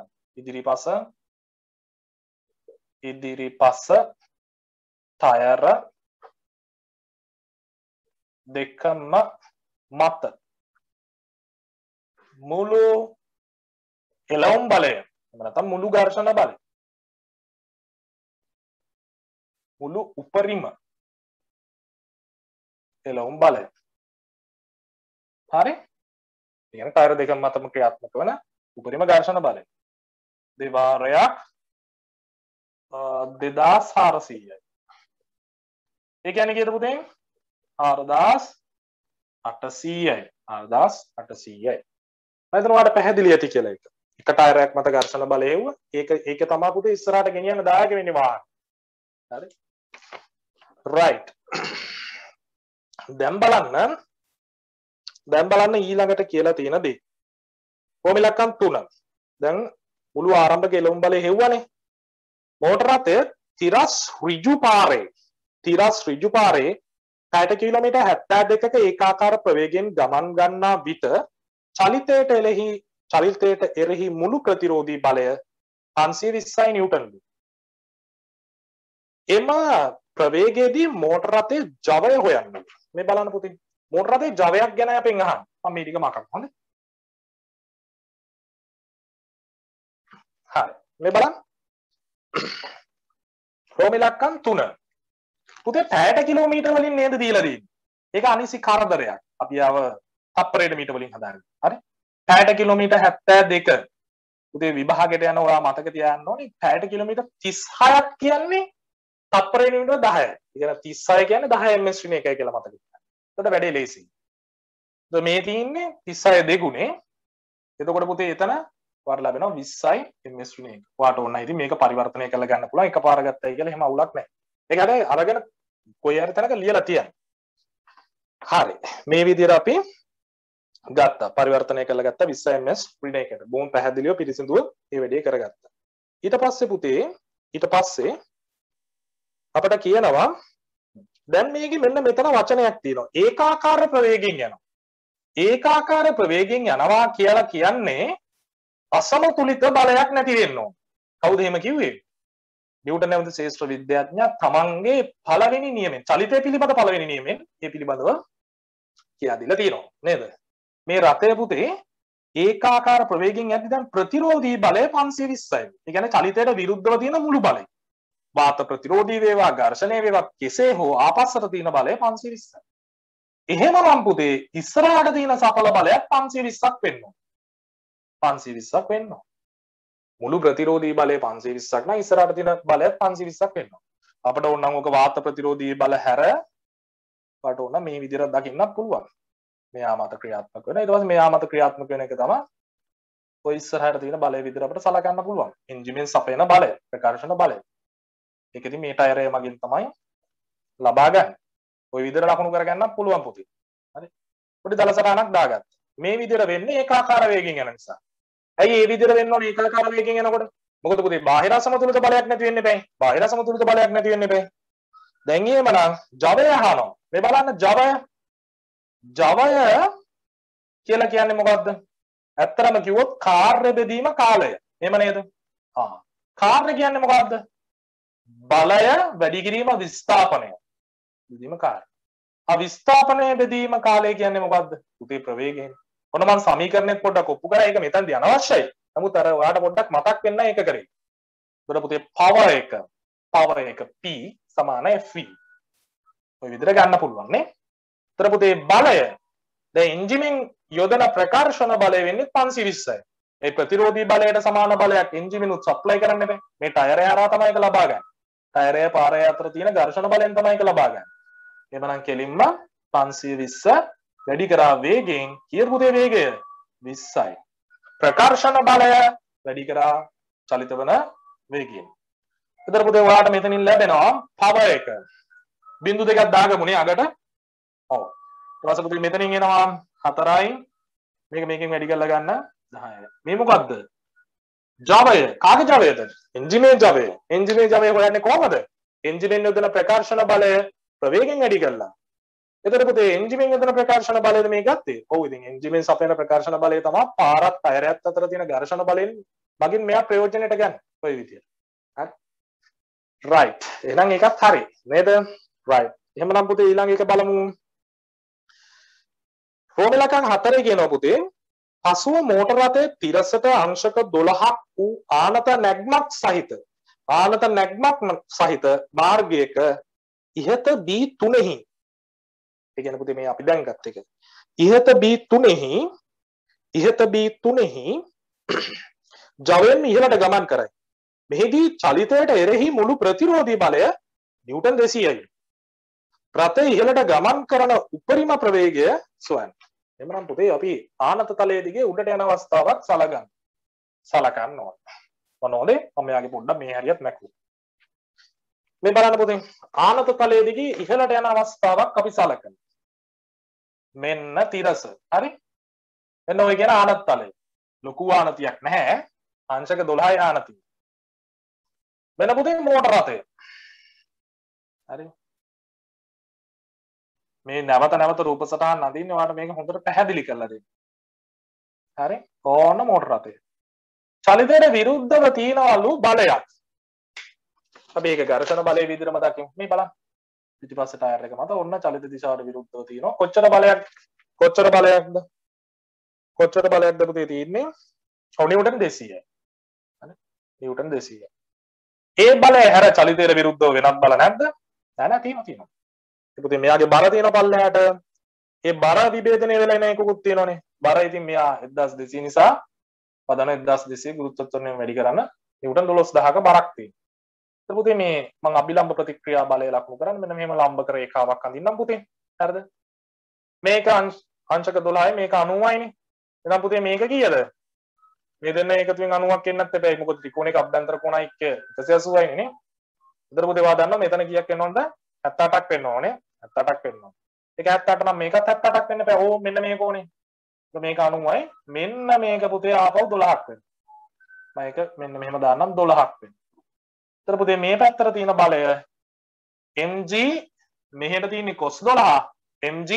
ඉදිරිපස ටයර දෙකම මත මුළු එළවුම් බලය එහෙම නැත්නම් මුළු ඝර්ෂණ බලය මුළු උපරිම එළවුම් බලය හරි කියන ටයර දෙකම මතම ක්‍රියාත්මක වන උපරිම ඝර්ෂණ බලය දෙවාරයක් 2400යි. ඒ කියන්නේ කීයද පුතේ? 4800යි. 4800යි. මම ඔයාලට පැහැදිලි ඇති කියලා එක. එක ටයරයක් මත ඝර්ෂණ බලය හෙව්ව. ඒක තමයි පුතේ ඉස්සරහට ගෙනියන්න දායක වෙන්නේ වාහන. හරි. right. දැන් බලන්න ඊළඟට කියලා තියෙන දේ. කොහොම ඉලක්කම් 3. දැන් මුළු ආරම්භක එළවුම් බලය හෙව්වනේ. මෝටර රථය තිරස් ඍජු පාරේ පැයට කිලෝමීටර් 72ක ඒකාකාර ප්‍රවේගයෙන් ගමන් ගන්නා විට චලිතයට එරෙහි මුළු ප්‍රතිරෝධී බලය 520යි නිව්ටන්. එම ප්‍රවේගයේදී මෝටර රථයේ ජවය හොයන්න. මේ බලන්න පුතේ. මෝටර රථයේ ජවයක් ගැන අපෙන් අහන්න. මම මේ ටික මකක් හොඳ. හරි. මේ බලන්න. රෝම ඉලක්කම් 3. පුතේ පැයට කිලෝමීටර වලින් නේද දීලා තියෙන්නේ. ඒක අනිසි කරදරයක්. අපි ආව තප්පරයට මීටර වලින් හදාගන්න. හරි. පැයට කිලෝමීටර 72. පුතේ විභාගයට යන ඔයා මතක තියාගන්න ඕනේ පැයට කිලෝමීටර 36ක් කියන්නේ තප්පරයට මීටර 10යි. ඒ කියන්නේ 36 කියන්නේ 10 ms ශ්‍රේණිය එකයි කියලා මතක තියාගන්න. එතකොට වැඩේ ලේසියි. તો මේ තියෙන්නේ 36 දෙගුණේ. එතකොට පුතේ එතන වාට ලැබෙනවා 20යි ms ශ්‍රේණිය එක. වාට ඕන ඉතින් මේක පරිවර්තනය කරලා ගන්න පුළුවන් එකපාර ගත්තයි කියලා එහෙම අවුලක් නැහැ. ඒක හැබැයි අරගෙන කොයි හරි තැනක ලියලා තියන්න. හරි. මේ විදිහට අපි ගත්තා. පරිවර්තනය කරලා ගත්තා 20 ms ශ්‍රේණියකට. බොහොම පැහැදිලිව පිළිසිඳුව මේ වැඩේ කරගත්තා. ඊට පස්සේ පුතේ අපිට කියනවා දැන් මේකේ මෙන්න මෙතන වචනයක් තියෙනවා. ඒකාකාර ප්‍රවේගයෙන් යනවා. ඒකාකාර ප්‍රවේගයෙන් යනවා කියලා කියන්නේ අසමතුලිත බලයක් නැති වෙන්න ඕන. කවුද එහෙම කිව්වේ? නිව්ටන් නැමැති ශ්‍රේෂ්ඨ විද්‍යාඥයා තමන්ගේ පළවෙනි නියමයෙන් චලිතය පිළිබඳ පළවෙනි නියමයෙන් ඒ පිළිබඳව කියා දීලා තියෙනවා නේද? මේ රථය පුතේ ඒකාකාර ප්‍රවේගයෙන් යද්දී දැන් ප්‍රතිරෝධී බලය 520යි. ඒ කියන්නේ චලිතයට විරුද්ධව තියෙන මුළු බලය. වාත ප්‍රතිරෝධී වේවා ඝර්ෂණය වේවා කෙසේ හෝ ආපස්සට තියෙන බලය 520යි. එහෙමනම් පුතේ ඉස්සරහට තියෙන සඵල බලයක් 520ක් වෙන්න ඕන. 520ක් වෙන්න ඕන. මුළු ප්‍රතිරෝධී බලය 520ක් නම් ඉස්සරහට තියෙන බලයත් 520ක් වෙන්න ඕන. අපිට ඕන නම් ඔක වාත ප්‍රතිරෝධී බල හැර වට ඕන මේ විදිහට දකින්නත් පුළුවන්. මෙයා මත ක්‍රියාත්මක වෙන. ඊට පස්සේ මෙයා මත ක්‍රියාත්මක වෙන එක තමයි ඔය ඉස්සරහට තියෙන බලය විදිහට අපිට සලකන්න පුළුවන්. එන්ජිමෙන් සපයන බලය, ප්‍රකර්ෂණ බලය. ඒක ඉතින් මේ ටයරය මගින් තමයි ලබා ගන්න. ওই විදිහට ලකුණු කරගන්නත් පුළුවන් පුතේ. හරි. පොඩි දලසටහනක් දාගත්තා. මේ විදිහට වෙන්නේ ඒකාකාර වේගයෙන් යන නිසා. ඇයි මේ විදිහට වෙන්න ඕනේ ඒකාකාර වේගයෙන් යනකොට? මොකද පුතේ බාහිර සමතුලිත බලයක් නැති වෙන්න බෑ. බාහිර සමතුලිත බලයක් නැති වෙන්න බෑ. දැන් එහෙමනම් ජවය අහනවා. මේ බලන්න ජවය කියලා කියන්නේ මොකද්ද? ඇත්තටම කිව්වොත් කාර්ය බෙදීම කාලය. එහෙම නේද? කාර්ය කියන්නේ මොකද්ද? බලය වැඩි කිරීම විස්ථාපනය. බෙදීම කාර්ය. විස්ථාපනය බෙදීම කාලය කියන්නේ මොකද්ද? පුතේ ප්‍රවේගය. ඔන්න මම සමීකරණයක් පොඩ්ඩක් ඔප්පු කරා. ඒක මෙතනදී අනවශ්‍යයි. නමුත් අර ඔයාලට පොඩ්ඩක් මතක් වෙන්න ඒක කරේ. ඒතර පුතේ පවර් එක P සමාන FV. ඔය විදිහට ගන්න පුළුවන් නේ. ඒතර පුතේ බලය දැන් එන්ජිමෙන් යොදන ප්‍රකර්ෂණ බලය වෙන්නේ 520යි. ඒ ප්‍රතිරෝධී බලයට සමාන බලයක් එන්ජිමෙනුත් සප්ලයි කරන්න බෑ. මේ ටයරය හරහා තමයි ඒක ලබා ගන්න. ටයරය පාරය අතර තියෙන ඝර්ෂණ බලයෙන් තමයි ඒක ලබා ගන්න. එhmenan කෙලින්ම 520 වැඩි කරා වේගයෙන් කීයද පුතේ වේගය 20යි. ප්‍රකර්ෂණ බලය වැඩි කරා චලිත වන වේගයෙන්. එතන පුතේ ඔයාලට මෙතනින් ලැබෙනවා පවර් එක. බිංදු දෙකක් දාගමුනේ අගට. ඔව්. ඊට පස්සේ පුතේ මෙතනින් එනවා 4යි. මේකෙන් වැඩි කරලා ගන්න 10යි. මේ මොකද්ද? ජවය. කාගේ ජවයද? එන්ජිමේ ජවය. එන්ජිමේ ජවය හොයන්නේ කොහමද? එන්ජිමෙන් යොදන ප්‍රකර්ෂණ බලය ප්‍රවේගයෙන් වැඩි කරලා. එතකොට පුතේ එන්ජිමෙන් යොදන ප්‍රකර්ෂණ බලයද මේ ගත්තේ? ඔව් ඉතින් එන්ජිමෙන් සපයන ප්‍රකර්ෂණ බලය තමයි පාරත් ටයරයත් අතර තියෙන ඝර්ෂණ බලයෙන් මගින් මෙයා ප්‍රයෝජනෙට ගන්න. ඔය විදියට. හරි. right. එහෙනම් ඒකත් හරි. නේද? right. එහෙමනම් පුතේ ඊළඟ එක බලමු. ෆෝමියුලා එකක් 4 කියනවා පුතේ. පසුව මෝටර රථයේ තිරසට අංශක 12ක් වූ ආනත නැග්මක් සහිත මාර්ගයක ඉහත B3හි ඒ කියන්නේ පුතේ මේ අපි දැන් ගත්ත එක. ඉහත B3හි ජවයෙන් ඉහළට ගමන් කරයි. මෙහිදී චලිතයට එරෙහි මුළු ප්‍රතිරෝධී බලය නිව්ටන් 200යි. රථය ඉහළට ගමන් කරන උපරිම ප්‍රවේගය සොයන්න. එhmenan පුතේ අපි ආනත තලයේ දිගේ උඩට යන අවස්ථාවක් සලකන්න ඕන. මොනවද? මම යාගේ පොඩ්ඩක් මේ හරියට මැකුවා. මේ බලන්න පුතේ ආනත තලයේ දිගේ ඉහළට යන අවස්ථාවක් අපි සලකනවා. මෙන්න තිරස. හරි? මෙන්න ඔය කියන ආනත තලය. ලොකු ආනතියක් නැහැ. අංශක 12යි ආනතිය. මෙන්න පුතේ මෝටර රථය. හරි? මේ නැවත රූප සටහන් අඳින්නේ ඔයාලට මේක හොඳට පැහැදිලි කරලා දෙන්න. හරි? ඕන මෝටර රථය. චලිතයට විරුද්ධව තියනවලු බලයක්. අපි ඒක ඝර්ෂණ බලයේ විදිහටම දකිමු. මේ බලන්න. පිටිපස්සේ ටයර් එක මත ඔන්න චලිත දිශාවට විරුද්ධව තියෙනවා. කොච්චර බලයක්ද? කොච්චර බලයක්ද පුතේ තියෙන්නේ? නිව්ටන් 200යි. හරි? නිව්ටන් 200යි. ඒ බලය හැර චලිතයට විරුද්ධව වෙනත් බල නැද්ද? නෑ තියෙනවා. ඒ පුතේ මෙයාගේ බර තියෙන පල්ලෙහාට ඒ බර විභේදනය වෙලා එන එකකුත් තියෙනවනේ. බර ඉතින් මෙයා 1200 නිසා පදන 1200 ගුරුත්වාකර්ෂණය වැඩි කරන්න නිව්ටන් 12000ක බරක් තියෙනවා. ඒක පුතේ මේ මම අභිලම්බ ප්‍රතික්‍රියා බලය ලකුණු කරන්නේ මෙන්න මෙහෙම ලම්බක රේඛාවක් අඳින්නම් පුතේ. හරිද? මේක අංශක 12යි මේක 90යිනේ. එහෙනම් පුතේ මේක කීයද? මේ දෙන්න එකතුවෙන් 90ක් එන්නත් එපැයි. මොකද ත්‍රිකෝණයක අභ්‍යන්තර කොණයි 180යි නේ. උදේට පුතේ වා දන්නවා මෙතන කීයක් වෙන්න ඕනද? 78ක් වෙන්න ඕනේ. 78ක් වෙන්න ඕනේ. ඒක 78 නම් මේකත් 78ක් වෙන්න එපැයි. ඕ මෙන්න මේ කෝණේ. මේක 90යි. මෙන්න මේක පුතේ ආපහු 12ක් වෙනවා. මම ඒක මෙන්න මෙහෙම දාන්නම් 12ක් වෙනවා. ඊට පුතේ මේ පැත්තට තියෙන බලය mg මෙහෙට තියෙන්නේ cos 12 mg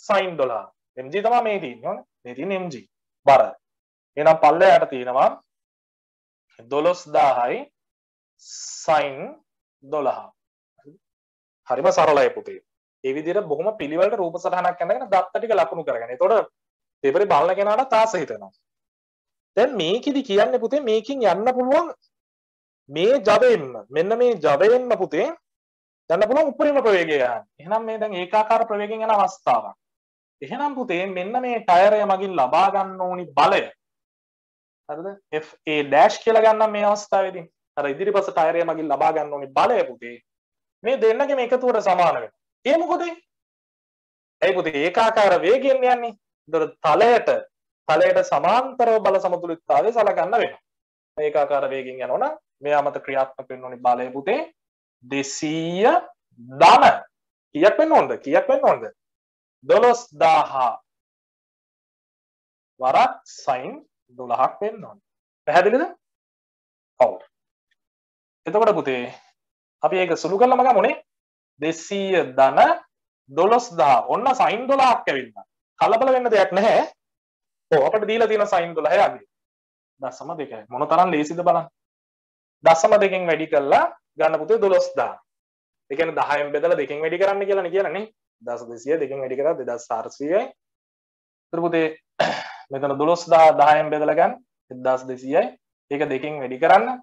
sin 12 mg තමයි මේ තියෙන්නේ නේද මේ තියෙන්නේ mg බර එහෙනම් පල්ලෙහාට තියෙනවා 12000යි sin 12 හරිම සරලයි පුතේ ඒ විදිහට බොහොම පිළිවෙලට රූප සටහනක් අඳගෙන දත්ත ටික ලකුණු කරගෙන. එතකොට පේපරේ බලන කෙනාට ආස හිතෙනවා. දැන් මේකෙදි කියන්නේ පුතේ මේකෙන් යන්න පුළුවන් මේ ජවයෙන්ම මෙන්න මේ ජවයෙන්ම පුතේ යන්න පුළුවන් උපරිම ප්‍රවේගය ගන්න. එහෙනම් මේ දැන් ඒකාකාර ප්‍රවේගයෙන් යන අවස්ථාවක්. එහෙනම් පුතේ මෙන්න මේ ටයරය මගින් ලබා ගන්න ඕනි බලය. හරිද? FA dash කියලා ගන්නම් මේ අවස්ථාවේදී. අර ඉදිරිපස ටයරය මගින් ලබා ගන්න ඕනි බලය පුතේ මේ දෙන්නගේ එකතුවට සමාන වෙනවා. ඒ මොකද? ඒ පුතේ ඒකාකාර වේගයෙන් යන්නේ. ඒතර තලයට සමාන්තරව බල සමතුලිතතාවය සලකන්න වෙනවා. ඒකාකාර වේගයෙන් යනවනම් මෙයා මත ක්‍රියාත්මක වෙන්න ඕනි බලය පුතේ 200 ධන කීයක් වෙන්න ඕනද 12000 වරක් sin 12ක් වෙන්න ඕනේ. පැහැදිලිද? ඔව්. එතකොට පුතේ අපි ඒක සුළු කරලාම ගමුනේ 200 ධන 12000 ඔන්න sin 12ක් ඇවිල්ලා. කලබල වෙන්න දෙයක් නැහැ. ඔව් අපිට දීලා තියෙන sin 12 අගේ. දශම දෙකයි. මොන තරම් ලේසිද බලන්න. දශම දෙකෙන් වැඩි කරලා ගන්න පුතේ 12000. ඒ කියන්නේ 10න් බෙදලා දෙකෙන් වැඩි කරන්න කියලා නේ කියන්නේ නේ. 1200 දෙකෙන් වැඩි කරා 2400යි. ඊට පුතේ මෙතන 12000 10න් බෙදලා ගන්න 1200යි. ඒක දෙකෙන් වැඩි කරන්න.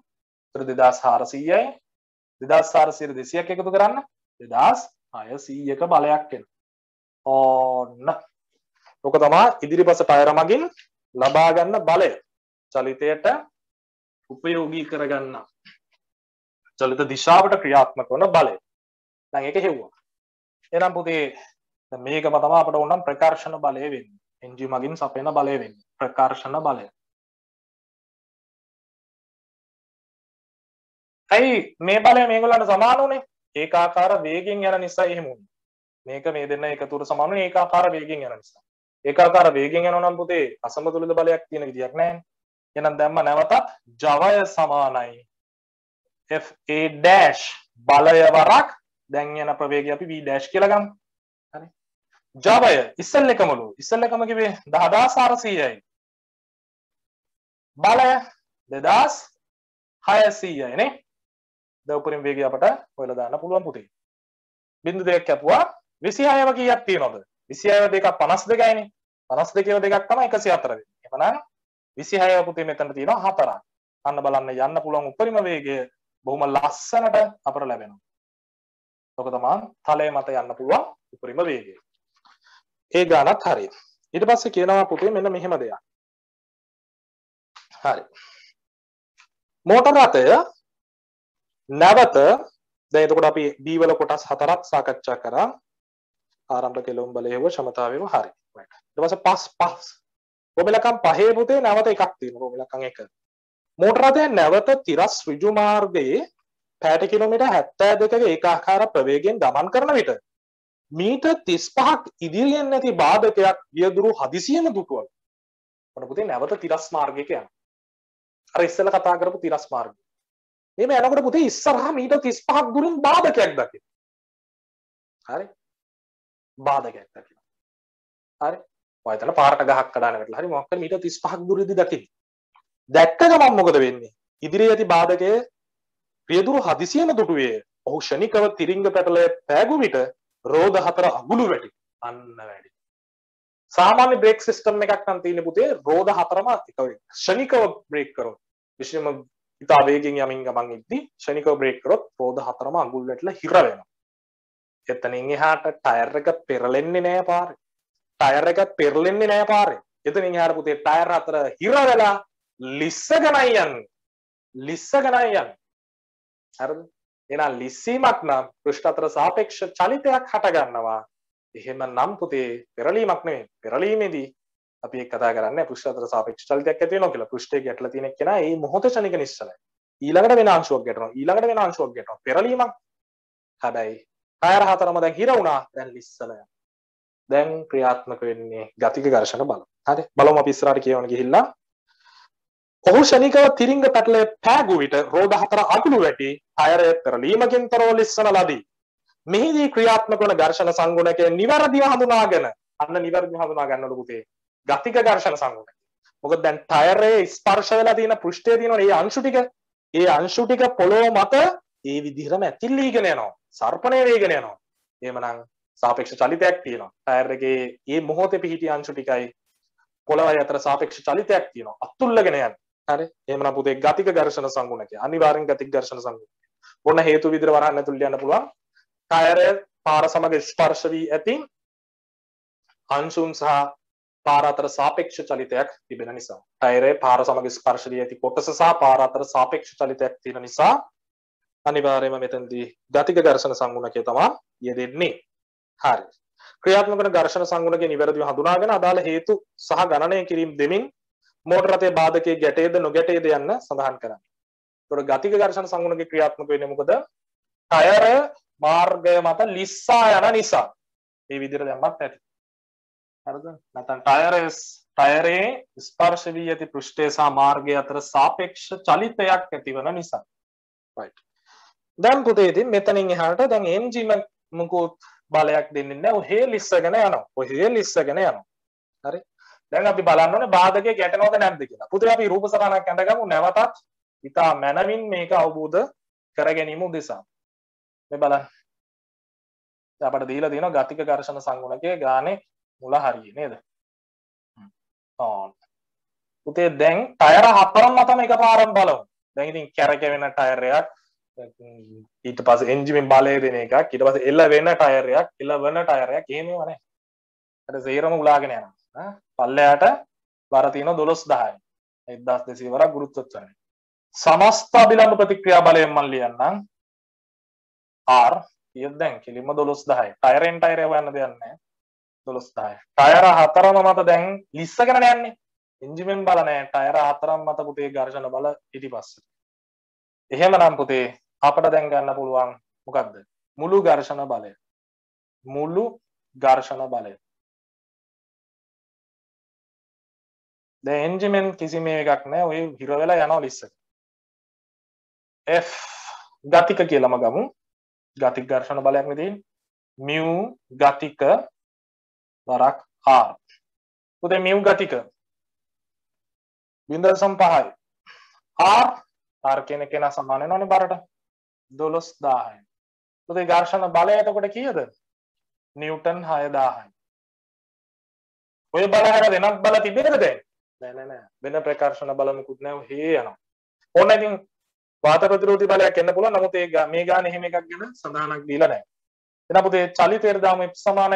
ඊට 2400යි. 2400 200ක් එකතු කරන්න 2600ක බලයක් එනවා. ඕන්න. ඔක තමයි ඉදිරිපස ටයර මගින් ලබා ගන්න බලය. චලිතයට උපයෝගී කරගන්න. චලිත දිශාවට ක්‍රියාත්මක වන බලය. දැන් ඒක හෙව්වා. එහෙනම් පුතේ දැන් මේකම තමයි අපිට ඕනම් ප්‍රකර්ෂණ බලය වෙන්නේ. එන්ජි මගින් සපයන බලය වෙන්නේ. ප්‍රකර්ෂණ බලය. ඇයි මේ බලය මේගොල්ලන්ට සමාන උනේ? ඒකාකාර වේගයෙන් යන නිසා එහෙම උනේ. මේක මේ දෙන්න එකතුවට සමාන උනේ ඒකාකාර වේගයෙන් යන නිසා. ඒකාකාර වේගයෙන් යනවා නම් පුතේ අසමතුලිත බලයක් තියෙන විදියක් නැහැ. එහෙනම් දැම්ම නැවතත් ජවය සමානයි FA dash බලය වරක් දැන් යන ප්‍රවේගය අපි V dash කියලා ගමු. හරි. ජවය ඉස්සෙල් එකමලු. ඉස්සෙල් එකම කිව්වේ 10400යි. බලය 2600යි නේ. දැන් උපරිම වේගය අපට හොයලා දාන්න පුළුවන් පුතේ. බිංදු දෙකක් කැපුවා 26ව කීයක් තියෙනවද? 26ව දෙකක් 52යිනේ. 52ව දෙකක් තමයි 104 වෙන්නේ. එහෙනම් 26 පුතේ මෙතන තියෙනවා 4ක්. අන්න බලන්න යන්න පුළුවන් උපරිම වේගය බොහොම ලස්සනට අපට ලැබෙනවා. ඔක තමයි තලයේ මත යන්න පුළුවන් උපරිම වේගය. ඒ ගානත් හරියි. ඊට පස්සේ කියනවා පුතේ මෙන්න මෙහෙම දෙයක්. හරි. මෝටර රථය නැවත දැන් එතකොට අපි B වල කොටස් 4ක් සාකච්ඡා කරා. ආරම්භ කෙලවුම් බලය හේව ක්ෂමතාවයව හරි. ඊට පස්සේ පස් රෝමිලකම් පහේ පුතේ නැවත එකක් තියෙනවා. රෝමිලකම් 1. මෝටර රථය නැවත තිරස් ඍජු මාර්ගයේ පැයට කිලෝමීටර් 72ක ඒකාකාර ප්‍රවේගයෙන් ගමන් කරන විට මීටර් 35ක් ඉදිරියෙන් නැති බාධකයක් වියදුරු හදිසියෙම දුටුවලු. මොන පුතේ නැවත තිරස් මාර්ගයක යනවා. අර ඉස්සෙල්ලා කතා කරපු තිරස් මාර්ගය. මේ යනකොට පුතේ ඉස්සරහා මීටර් 35ක් දුරින් බාධකයක් දකින්න. හරි. බාධකයක් දකිනවා. හරි. ඔයතන පාරට ගහක් කඩාන වැටලා හරි මොකක් හරි මීටර් 35ක් දුරදී දකින්න. දැක්ක ගමන් මොකද වෙන්නේ? ඉදිරියේ ඇති බාධකයේ රියදුරු හදිසියෙම දුටුවේ. ඔහු ෂණිකව තිරිංග පැටලේ පෑගු විට රෝද හතර අගුළු වැටි. අන්න වැඩි. සාමාන්‍ය බ්‍රේක් සිස්ටම් එකක් නම් තියෙන්නේ පුතේ රෝද හතරම එක ෂණිකව බ්‍රේක් කරොත්. විශේෂයෙන්ම ඉතා වේගෙන් යමින් ගමන් ඉද්දී ෂණිකව බ්‍රේක් කරොත් රෝද හතරම අගුල් වැටලා හිර වෙනවා. එතනින් එහාට ටයර් එක පෙරලෙන්නේ නැහැ පාරේ. ටයර් එක පෙරලෙන්නේ නැහැ පාරේ. එතනින් එහාට පුතේ ටයර් හතර හිර වෙලා ලිස්සගෙනයි යන්නේ. ලිස්සගෙනයි යන්නේ. හරිද? එහෙනම් ලිස්සීමක් නම් පෘෂ්ඨ අතර සාපේක්ෂ චලිතයක් හට ගන්නවා. එහෙම නම් පුතේ පෙරලීමක් නෙමෙයි. පෙරලීමේදී අපි ඒක කතා කරන්නේ පෘෂ්ඨ අතර සාපේක්ෂ චලිතයක් ඇති වෙනවා කියලා. පෘෂ්ඨයේ ගැටලා තියෙන කෙනා ඒ මොහොතේ ශනික නිශ්චලයි. ඊළඟට වෙන අංශුවක් ගැටෙනවා. ඊළඟට වෙන අංශුවක් ගැටෙනවා. පෙරලීමක්. හැබැයි ටයර් හතරම දැන් හිර වුණා. දැන් ලිස්සල යනවා. දැන් ක්‍රියාත්මක වෙන්නේ ගතික ඝර්ෂණ බල. හරි. බලමු අපි ඉස්සරහට කියවන ගිහිල්ලා. ඔහු ශනිකව තිරිංග පැටලේ පෑගු විට රෝද හතර අගුළු වැටි ටයරය පෙරලීමකින් තොරව ලිස්සන ලදී. මෙහිදී ක්‍රියාත්මක වන ඝර්ෂණ සංගුණකය නිවැරදිව හඳුනාගෙන අන්න නිවැරදිව හඳුනා ගන්නවලු පුතේ. ගතික ඝර්ෂණ සංගුණකය. මොකද දැන් ටයරයේ ස්පර්ශ වෙලා තියෙන පෘෂ්ඨයේ තියෙන මේ අංශු ටික ඒ අංශු ටික පොළොව මත ඒ විදිහටම ඇතිලීගෙන යනවා. සර්පණය වේගෙන යනවා. එහෙමනම් සාපේක්ෂ චලිතයක් තියෙනවා. ටයර් එකේ මේ මොහොතේ පිහිටි අංශු ටිකයි පොළවයි අතර සාපේක්ෂ චලිතයක් තියෙනවා. අතුල්ලගෙන යන්නේ. හරි. එහෙමනම් පුතේ ගතික ඝර්ෂණ සංගුණකය. අනිවාර්යෙන් ගතික ඝර්ෂණ සංගුණකය. මොන හේතු විදිහට වරහන් ඇතුළට යන්න පුළුවන්. ටයරය පාර සමග ස්පර්ශ වී ඇති අංශුන් සහ පාර අතර සාපේක්ෂ චලිතයක් තිබෙන නිසා. ටයරේ පාර සමග ස්පර්ශ වී ඇති කොටස සහ පාර අතර සාපේක්ෂ චලිතයක් තියෙන නිසා අනිවාර්යයෙන්ම මෙතනදී ගතික ඝර්ෂණ සංගුණකය තමයි යෙදෙන්නේ. හරි. ක්‍රියාත්මක වන ඝර්ෂණ සංගුණකය නිවැරදිව හඳුනාගෙන අදාළ හේතු සහ ගණනය කිරීම දෙමින් මෝටර රථයේ බාධකයේ ගැටේද නොගැටේද යන්න සඳහන් කරන්න. ඒතකොට ගතික ඝර්ෂණ සංගුණකය ක්‍රියාත්මක වෙන්නේ මොකද? ටයරය මාර්ගය මත ලිස්සා යන නිසා. මේ විදිහට දැම්මත් ඇති. හරිද? නැත්නම් ටයරේ ස්පර්ශ වී ඇති පෘෂ්ඨය සහ මාර්ගය අතර සාපේක්ෂ චලිතයක් ඇතිවන නිසා. right. දැන් පුතේ ඉතින් මෙතනින් එහාට දැන් එන්ජිම මොකොත් බලයක් දෙන්නේ නැහැ. ඔහේ ලිස්සගෙන යනවා. ඔහේ ලිස්සගෙන යනවා. හරි? දැන් අපි බලන්න ඕනේ බාධකයේ ගැටෙනවද නැද්ද කියලා. පුතේ අපි රූප සටහනක් අඳගමු නැවතත් ඉතා මනමින් මේක අවබෝධ කර ගැනීම උදෙසා. මේ බලන්න. අපිට දීලා තියෙනවා ගතික ඝර්ෂණ සංගුණකයේ ගානේ මුල හරියේ නේද? පුතේ දැන් ටයර හතරම මතම එකපාරම බලමු. දැන් ඉතින් කැරකෙන ටයර් එකක් ඊට පස්සේ එන්ජිමෙන් බලය දෙන එකක් ඊට පස්සේ එළවෙන ටයර් එකක් එළවන ටයර් එකක් එහෙම ඒවා නැහැ. අර සේරම උලාගෙන යනවා. පල්ලයට බර තියෙන 12010යි. 1200 වරක් ගුරුත්වත්වරණය. සමස්ත අභිලම්බ ප්‍රතික්‍රියා බලයෙන් මම ලියන්නම්. R කීයද දැන් කෙලින්ම 12010යි. ටයරෙන් ටයරය හොයන්න දෙයක් නැහැ. 12010යි. ටයර හතරම මත දැන් ලිස්සගෙන යන්නේ. එන්ජිමෙන් බල නැහැ. ටයර හතරම මත පුතේ ඝර්ෂණ බල ඊටපස්සේ. එහෙමනම් පුතේ අපිට දැන් ගන්න පුළුවන් මොකද්ද? මුළු ඝර්ෂණ බලය. මුළු ඝර්ෂණ බලය. දැන් එන්ජිමෙන් කිසිම එකක් නැහැ. ඔය හිර වෙලා යනවා ලිස්සක. F ගතික කියලාම ගමු. ගතික ඝර්ෂණ බලයක් නේ තියෙන්නේ. mu ගතික වරක් R. පුතේ mu ගතික 0.5යි. R කියන එක නා සමාන වෙනවනේ බරට 12000යි. පුතේ ඝර්ෂණ බලය එතකොට කීයද? නිව්ටන් 6000යි. ඔය බල හැර වෙනත් බල තිබෙනද දැන්? නෑ. වෙන ප්‍රකර්ෂණ බල මුකුත් නෑ. ඔහේ යනවා. ඕන ඉතින් වාත ප්‍රතිරෝධී බලයක් එන්න පුළුවන්. නමුත් මේ ගාන එහෙම එකක් ගැන සඳහනක් දීලා නැහැ. එහෙනම් පුතේ චලිතයට දාමු F = ma.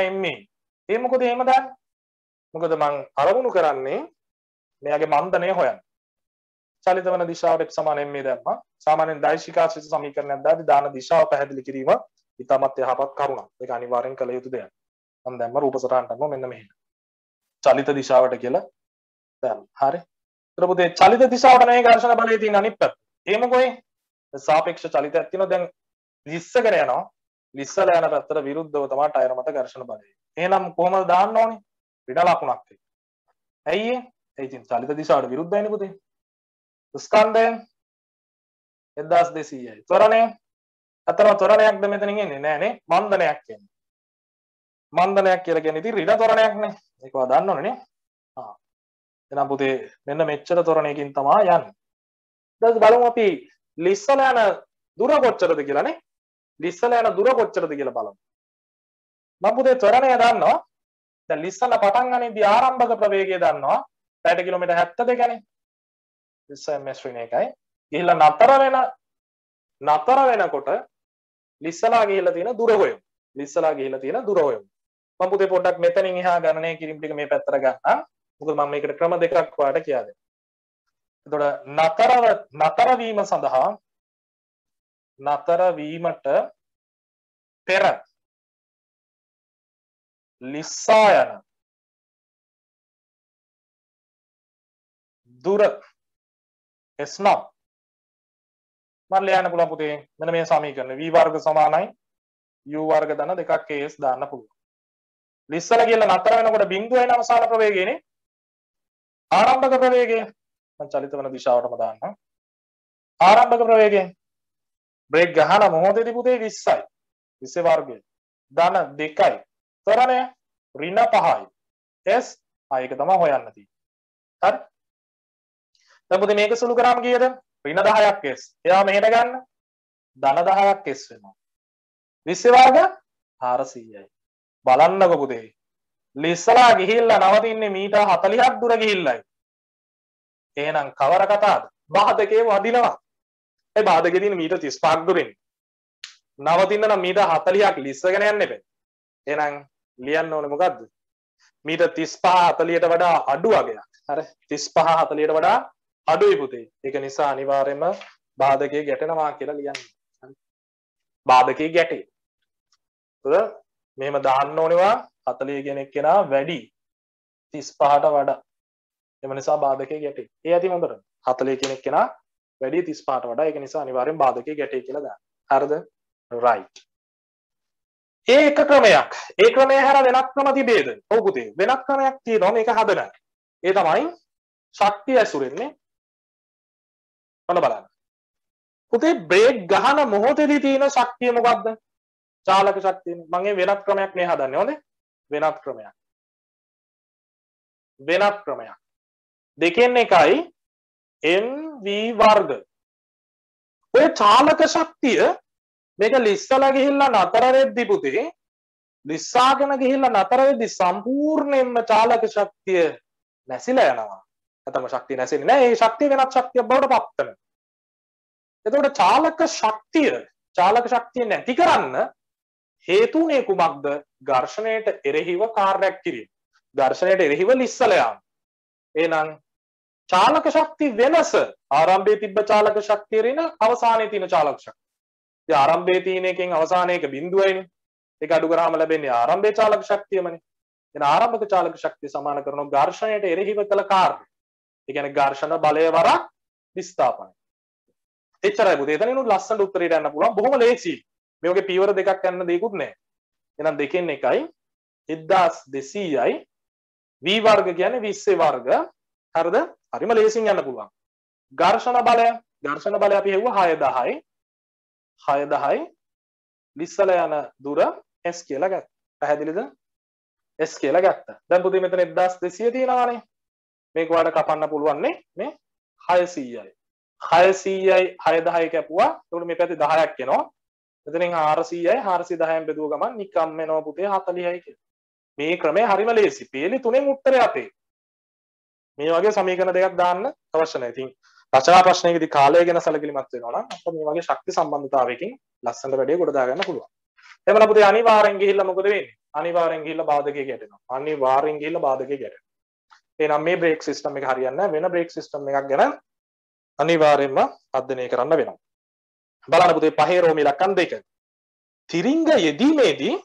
ඒ මොකද එහෙම දාන්නේ? මොකද මං අරමුණු කරන්නේ මෙයාගේ මන්දනය හොයන්න. චලිත වන දිශාවට F = ma දැම්මා. සාමාන්‍යයෙන් දෛශිකාශ්‍රිත සමීකරණයක් දාද්දී දාන දිශාව පැහැදිලි කිරීම ඉතාමත් යහපත් කරුණක්. ඒක අනිවාර්යෙන් කළ යුතු දෙයක්. මම දැම්ම රූප සටහනට මෙන්න මෙහෙම. චලිත දිශාවට කියලා දැන් හරි. ඊට පුතේ චලිත දිශාවට නේ ඝර්ෂණ බලය තියෙන අනිත් පැත්ත. ඒ මොකෝයි? සාපේක්ෂ චලිතයක් තියෙනවා. දැන් ලිස්සගෙන යනවා. ලිස්සලා යන පැත්තට විරුද්ධව තමයි ටයර් මත ඝර්ෂණ බලය. එහෙනම් කොහොමද දාන්න ඕනේ? ඍණ ලකුණක් එක්ක. ඇයි ඒ? ඒ ඉතින් චලිත දිශාවට විරුද්ධයිනේ පුතේ. ස්කන්ධය 1200යි. ත්වරණය අතන ත්වරණයක්ද මෙතනින් එන්නේ නෑනේ. මන්දනයක් එන්නේ. මන්දනයක් කියලා කියන්නේ ඉතින් ඍණ ත්වරණයක් නේ. ඒක ඔයා දන්න ඕනේ නේ. එහෙනම් පුතේ මෙන්න මෙච්චර ත්වරණයකින් තමයි යන්නේ. ඊට බලමු අපි ලිස්සලා යන දුර කොච්චරද කියලා නේ. ලිස්සලා යන දුර කොච්චරද කියලා බලමු. මම පුතේ ත්වරණය දන්නවා. දැන් ලිස්සලා පටන් ගන්නදී ආරම්භක ප්‍රවේගය දන්නවා. පැයට කිලෝමීටර් 72නේ. ms ඍණ එකයි. ගිහිල්ලා නතර වෙනකොට ලිස්සලා ගිහිල්ලා තියෙන දුර හොයමු. ලිස්සලා ගිහිල්ලා තියෙන දුර හොයමු. මම පුතේ පොඩ්ඩක් මෙතනින් එහා ගණනය කිරීම ටික මේ පැත්තට ගන්නම්. මොකද මම මේකට ක්‍රම දෙකක් ඔයාලට කියා දෙන්නම්. එතකොට නතර වීම සඳහා නතර වීමට පෙර ලිස්සා යන දුර s නම් මම ලියන්න පුළුවන් පුතේ මෙන්න මේ සමීකරණ v වර්ග සමානයි u වර්ග ධන 2ක් as දාන්න පුළුවන්. ලිස්සලා කියලා නතර වෙනකොට බිංදුව වෙන අවසාන ප්‍රවේගයනේ. ආරම්භක ප්‍රවේගය මම චලිත වෙන දිශාවටම දාන්නම්. ආරම්භක ප්‍රවේගය බ්‍රේක් ගහන මොහොතේදී පුතේ 20යි. 20 වර්ගය. ධන 2යි. ත්වරණය ඍණ 5යි. s ඒක තමයි හොයන්න තියෙන්නේ. හරි? දැන් පුතේ මේක සුළු කරාම කීයද? ඍණ 10ක් s. එයා මෙහෙට ගන්න. ධන 10ක් s වෙනවා. 20 වර්ග 400යි. බලන්නකො පුතේ. ලිස්සලා ගිහිල්ලා නවතින්නේ මීටර් 40ක් දුර ගිහිල්ලයි. එහෙනම් කවර කතාවද? බාධකේ වදිනවා. ඒ බාධකේ තියෙන මීටර් 35ක් දුරින්. නවතින්න නම් මීටර් 40ක් ලිස්සගෙන යන්න එපා. එහෙනම් ලියන්න ඕනේ මොකද්ද? මීටර් 35 40ට වඩා අඩු වගයක්. හරි? 35 40ට වඩා අඩුයි පුතේ. ඒක නිසා අනිවාර්යයෙන්ම බාධකේ ගැටෙනවා කියලා ලියන්න. හරි? බාධකේ ගැටේ. හොඳ? මෙහෙම දාන්න ඕනවා 40 කියන එක්කෙනා වැඩි 35ට වඩා. එම නිසා බාධකේ ගැටේ. ඒ ඇති හොඳට. 40 කියන එක්කෙනා වැඩි 35ට වඩා. ඒක නිසා අනිවාර්යෙන් බාධකේ ගැටේ කියලා දාන්න. හරිද? right. ඒ එක ක්‍රමයක්. ඒ ක්‍රමය හැර වෙනත් ක්‍රම තිබේද? ඔව් පුතේ. වෙනත් ක්‍රමයක් තියෙනවා මේක හදන්න. ඒ තමයි ශක්තිය ඇසුරෙන්නේ. ඔන්න බලන්න. පුතේ බ්‍රේක් ගහන මොහොතේදී තියෙන ශක්තිය මොකක්ද? චාලක ශක්තිය. මම මේ වෙනත් ක්‍රමයක් මේ හදන්නේ. හොඳේ? වෙනත් ක්‍රමයක්. වෙනත් ක්‍රමයක්. දෙකෙන් එකයි mv වර්ග. ඔය චාලක ශක්තිය මේක ලිස්සලා ගිහිල්ලා නතර වෙද්දි පුතේ ලිස්සාගෙන ගිහිල්ලා නතර වෙද්දි සම්පූර්ණයෙන්ම චාලක ශක්තිය නැසිලා යනවා. නැතම ශක්තිය නැසෙන්නේ නැහැ. ඒ ශක්තිය වෙනත් ශක්තියක් බවට පත් වෙනවා. එතකොට චාලක ශක්තිය නැති කරන්න හේතුනේ කුමක්ද? ඝර්ෂණයට එරෙහිව කාර්යයක් කිරීම. ඝර්ෂණයට එරෙහිව ලිස්සලා යාම. එහෙනම් චාලක ශක්ති වෙනස ආරම්භයේ තිබ්බ චාලක ශක්තිය රින අවසානයේ තියෙන චාලක ශක්තිය. ඉතින් ආරම්භයේ තියෙන එකෙන් අවසානයේ එක බිඳුවයිනේ. ඒක අඩු කරාම ලැබෙන්නේ ආරම්භයේ චාලක ශක්තියමනේ. එහෙනම් ආරම්භක චාලක ශක්තිය සමාන කරනවා ඝර්ෂණයට එරෙහිව කළ කාර්යය. ඒ කියන්නේ ඝර්ෂණ බලය වරක් විස්ථාපනය. එච්චරයි පුතේ. එතනිනුත් ලස්සනට උත්තරයට යන්න පුළුවන්. බොහොම ලේසියි. මේ වගේ පීවර දෙකක් යන්න දෙයක්වත් නැහැ. එහෙනම් දෙකෙන් එකයි 1200යි v වර්ග කියන්නේ 20 වර්ග. හරිද? හරිම ලේසියෙන් යන්න පුළුවන්. ඝර්ෂණ බලය අපි හෙව්වා 6000යි. 6000යි ලිස්සලා යන දුර s කියලා ගත්තා. පැහැදිලිද? s කියලා ගත්තා. දැන් පුතේ මෙතන 1200 තියෙනවානේ. මේක ඔයාලට කපන්න පුළුවන් මේ 600යි. 600යි 6000යි කැපුවා. එතකොට මේ පැත්තේ 10ක් එනවා. මෙතනින් 400යි 410න් බෙදුව ගමන් නිකම් එනවා පුතේ 40යි කියලා. මේ ක්‍රමය හරිම ලේසි. පේලි තුනෙන් උත්තරය අපේ. මේ වගේ සමීකරණ දෙකක් දාන්න අවශ්‍ය නැහැ. ඉතින් රචනා ප්‍රශ්නයකදී කාලය ගැන සැලකිලිමත් වෙනවා නම් අපිට මේ වගේ ශක්ති සම්බන්ධතාවයකින් ලස්සනට වැඩේ කොට දා ගන්න පුළුවන්. එහෙමනම් පුතේ අනිවාර්යෙන් ගිහිල්ලා මොකද වෙන්නේ? අනිවාර්යෙන් ගිහිල්ලා බාධකේ ගැටෙනවා. අනිවාර්යෙන් ගිහිල්ලා බාධකේ ගැටෙනවා. එහෙනම් මේ බ්‍රේක් සිස්ටම් එක හරියන්නේ නැහැ. වෙන බ්‍රේක් සිස්ටම් එකක් ගැන අනිවාර්යෙන්ම අධ්‍යයනය කරන්න වෙනවා. බලන්න පුතේ පහේ රෝම ඉලක්කම් 2. තිරිංග යෙදීමේදී